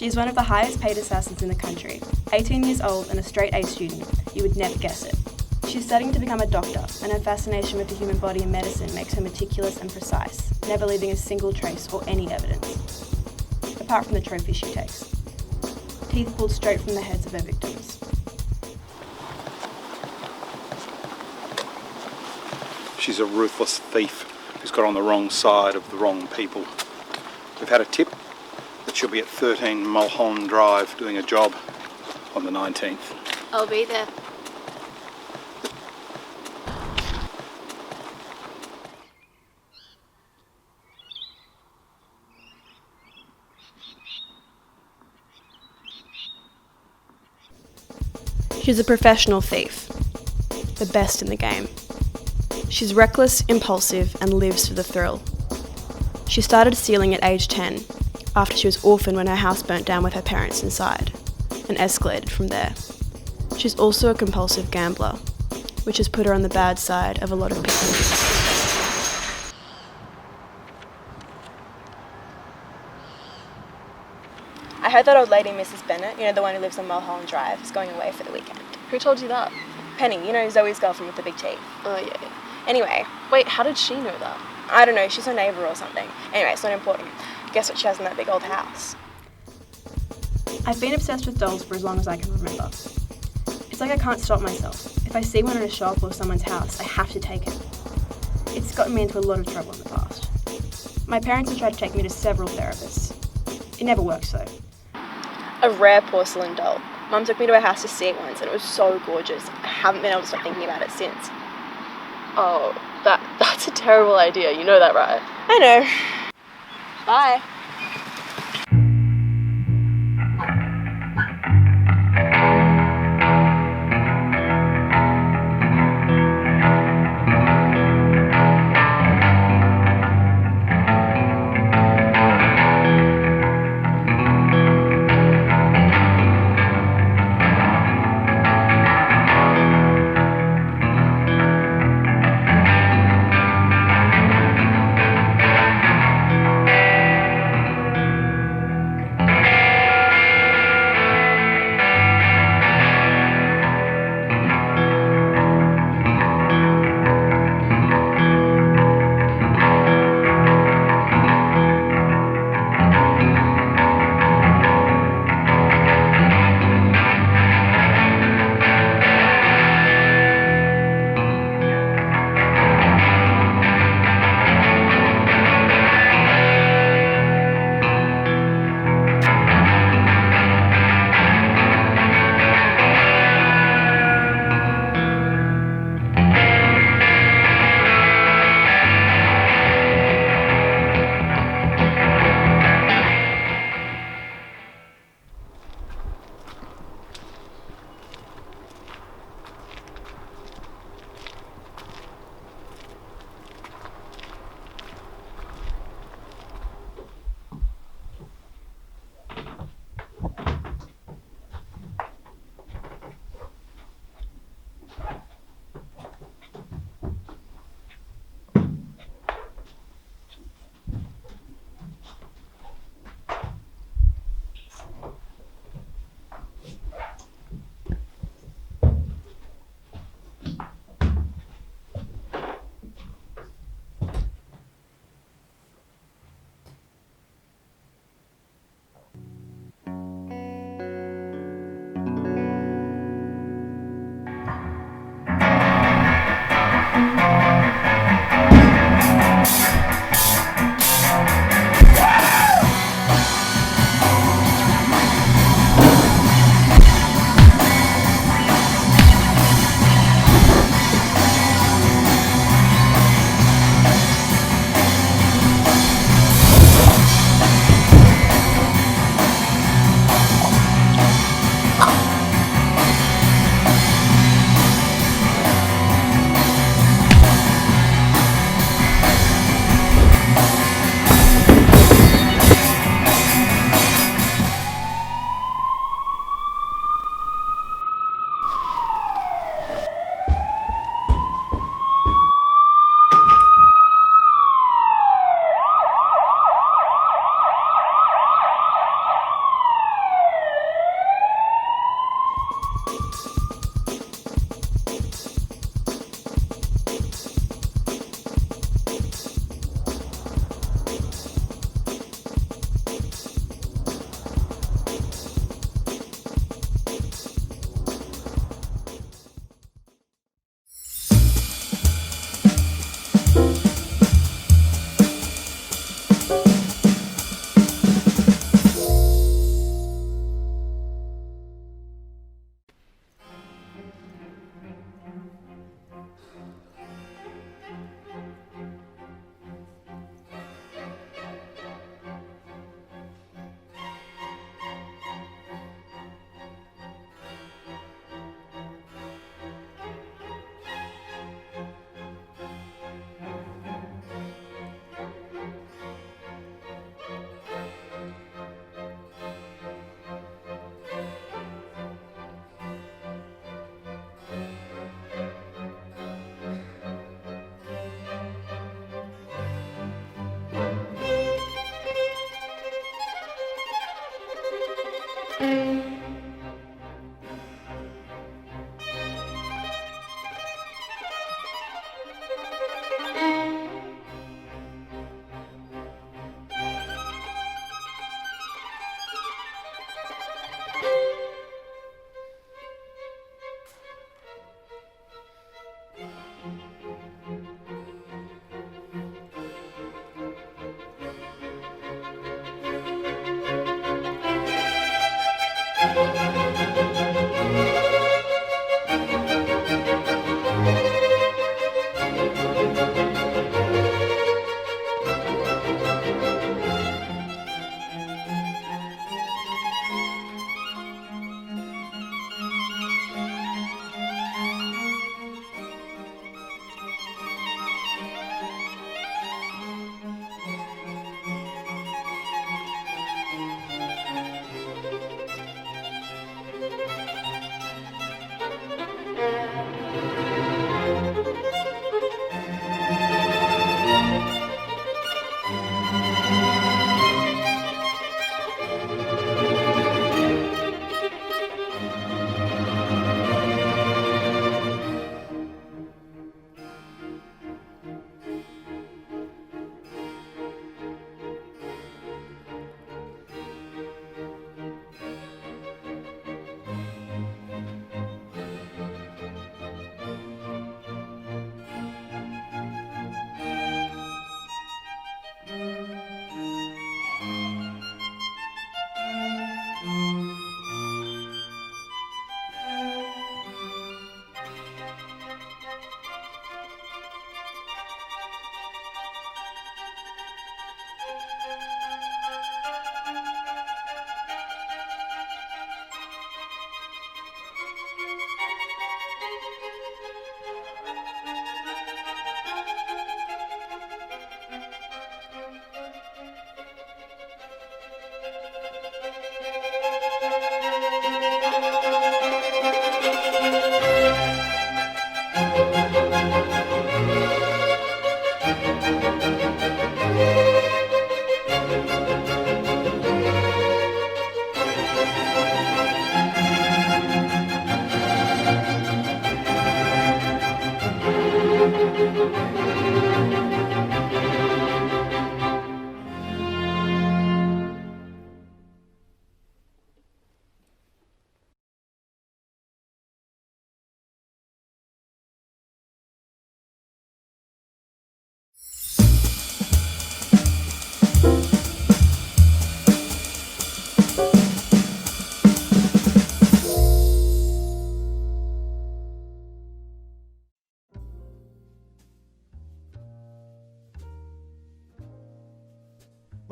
E: She is one of the highest paid assassins in the country. 18 years old and a straight A student, you would never guess it. She's studying to become a doctor, and her fascination with the human body and medicine makes her meticulous and precise, never leaving a single trace or any evidence, apart from the trophies she takes. Teeth pulled straight from the heads of her victims.
I: She's a ruthless thief who's got on the wrong side of the wrong people. We've had a tip that she'll be at 13 Mulholland Drive doing a job on the 19th.
E: I'll be there. She's a professional thief, the best in the game. She's reckless, impulsive, and lives for the thrill. She started stealing at age 10, after she was orphaned when her house burnt down with her parents inside, and escalated from there. She's also a compulsive gambler, which has put her on the bad side of a lot of people. I heard that old lady, Mrs. Bennett, you know, the one who lives on Mulholland Drive, is going away for the weekend. Who told you that? Penny, you know, Zoe's girlfriend with the big teeth. Oh, yeah. Anyway. Wait, how did she know that? I don't know, she's her neighbour or something. Anyway, it's not important. Guess what she has in that big old house? I've been obsessed with dolls for as long as I can remember. It's like I can't stop myself. If I see one in a shop or someone's house, I have to take it. It's gotten me into a lot of trouble in the past. My parents have tried to take me to several therapists. It never works though. A rare porcelain doll. Mum took me to her house to see it once and it was so gorgeous. I haven't been able to stop thinking about it since. Oh, that's a terrible idea. You know that, right? I know. Bye.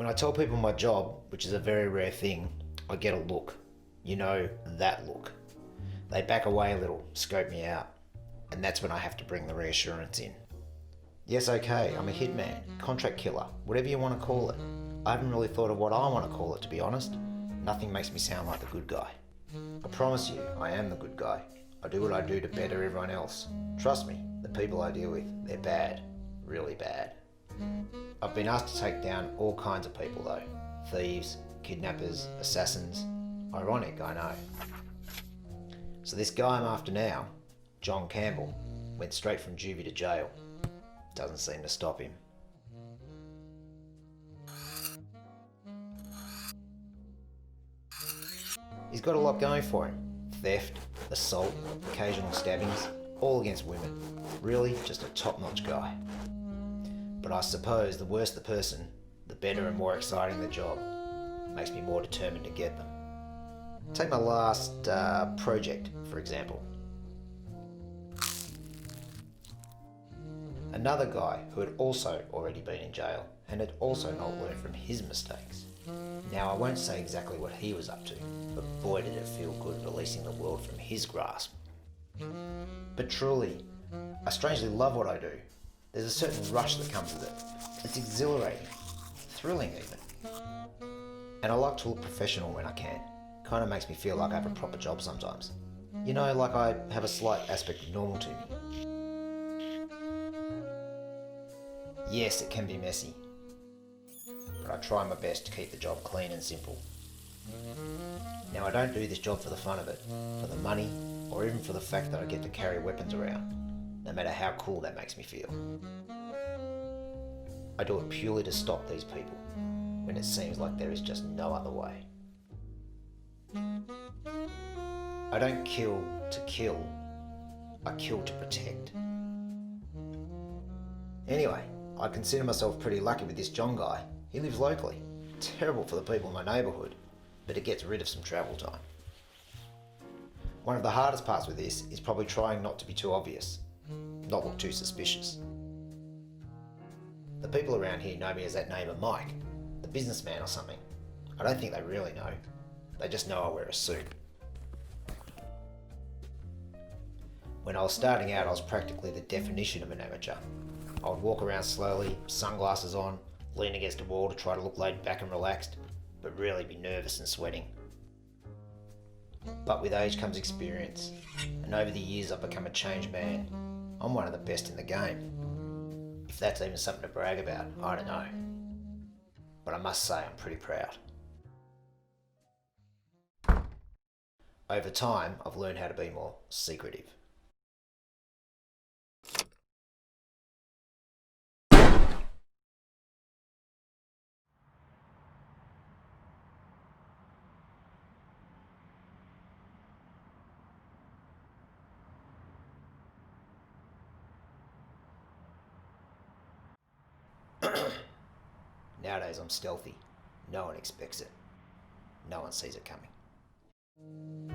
J: When I tell people my job, which is a very rare thing, I get a look. You know, that look. They back away a little, scope me out, and that's when I have to bring the reassurance in. Yes, okay, I'm a hitman, contract killer, whatever you want to call it. I haven't really thought of what I want to call it, to be honest. Nothing makes me sound like the good guy. I promise you, I am the good guy. I do what I do to better everyone else. Trust me, the people I deal with, they're bad. Really bad. I've been asked to take down all kinds of people though. Thieves, kidnappers, assassins. Ironic, I know. So this guy I'm after now, John Campbell, went straight from juvie to jail. Doesn't seem to stop him. He's got a lot going for him. Theft, assault, occasional stabbings, all against women. Really, just a top-notch guy. But I suppose the worse the person, the better and more exciting the job. Makes me more determined to get them. Take my last project, for example. Another guy who had also already been in jail and had also not learned from his mistakes. Now I won't say exactly what he was up to, but boy did it feel good releasing the world from his grasp. But truly, I strangely love what I do. There's a certain rush that comes with it. It's exhilarating, thrilling even. And I like to look professional when I can. Kind of makes me feel like I have a proper job sometimes. You know, like I have a slight aspect of normal to me. Yes, it can be messy, but I try my best to keep the job clean and simple. Now I don't do this job for the fun of it, for the money, or even for the fact that I get to carry weapons around, no matter how cool that makes me feel. I do it purely to stop these people, when it seems like there is just no other way. I don't kill to kill, I kill to protect. Anyway, I consider myself pretty lucky with this John guy. He lives locally. Terrible for the people in my neighbourhood, but it gets rid of some travel time. One of the hardest parts with this is probably trying not to be too obvious, not look too suspicious. The people around here know me as that neighbour Mike, the businessman or something. I don't think they really know. They just know I wear a suit. When I was starting out, I was practically the definition of an amateur. I would walk around slowly, sunglasses on, lean against a wall to try to look laid back and relaxed, but really be nervous and sweating. But with age comes experience, and over the years I've become a changed man. I'm one of the best in the game. If that's even something to brag about, I don't know. But I must say I'm pretty proud. Over time, I've learned how to be more secretive. Nowadays I'm stealthy. No one expects it. No one sees it coming.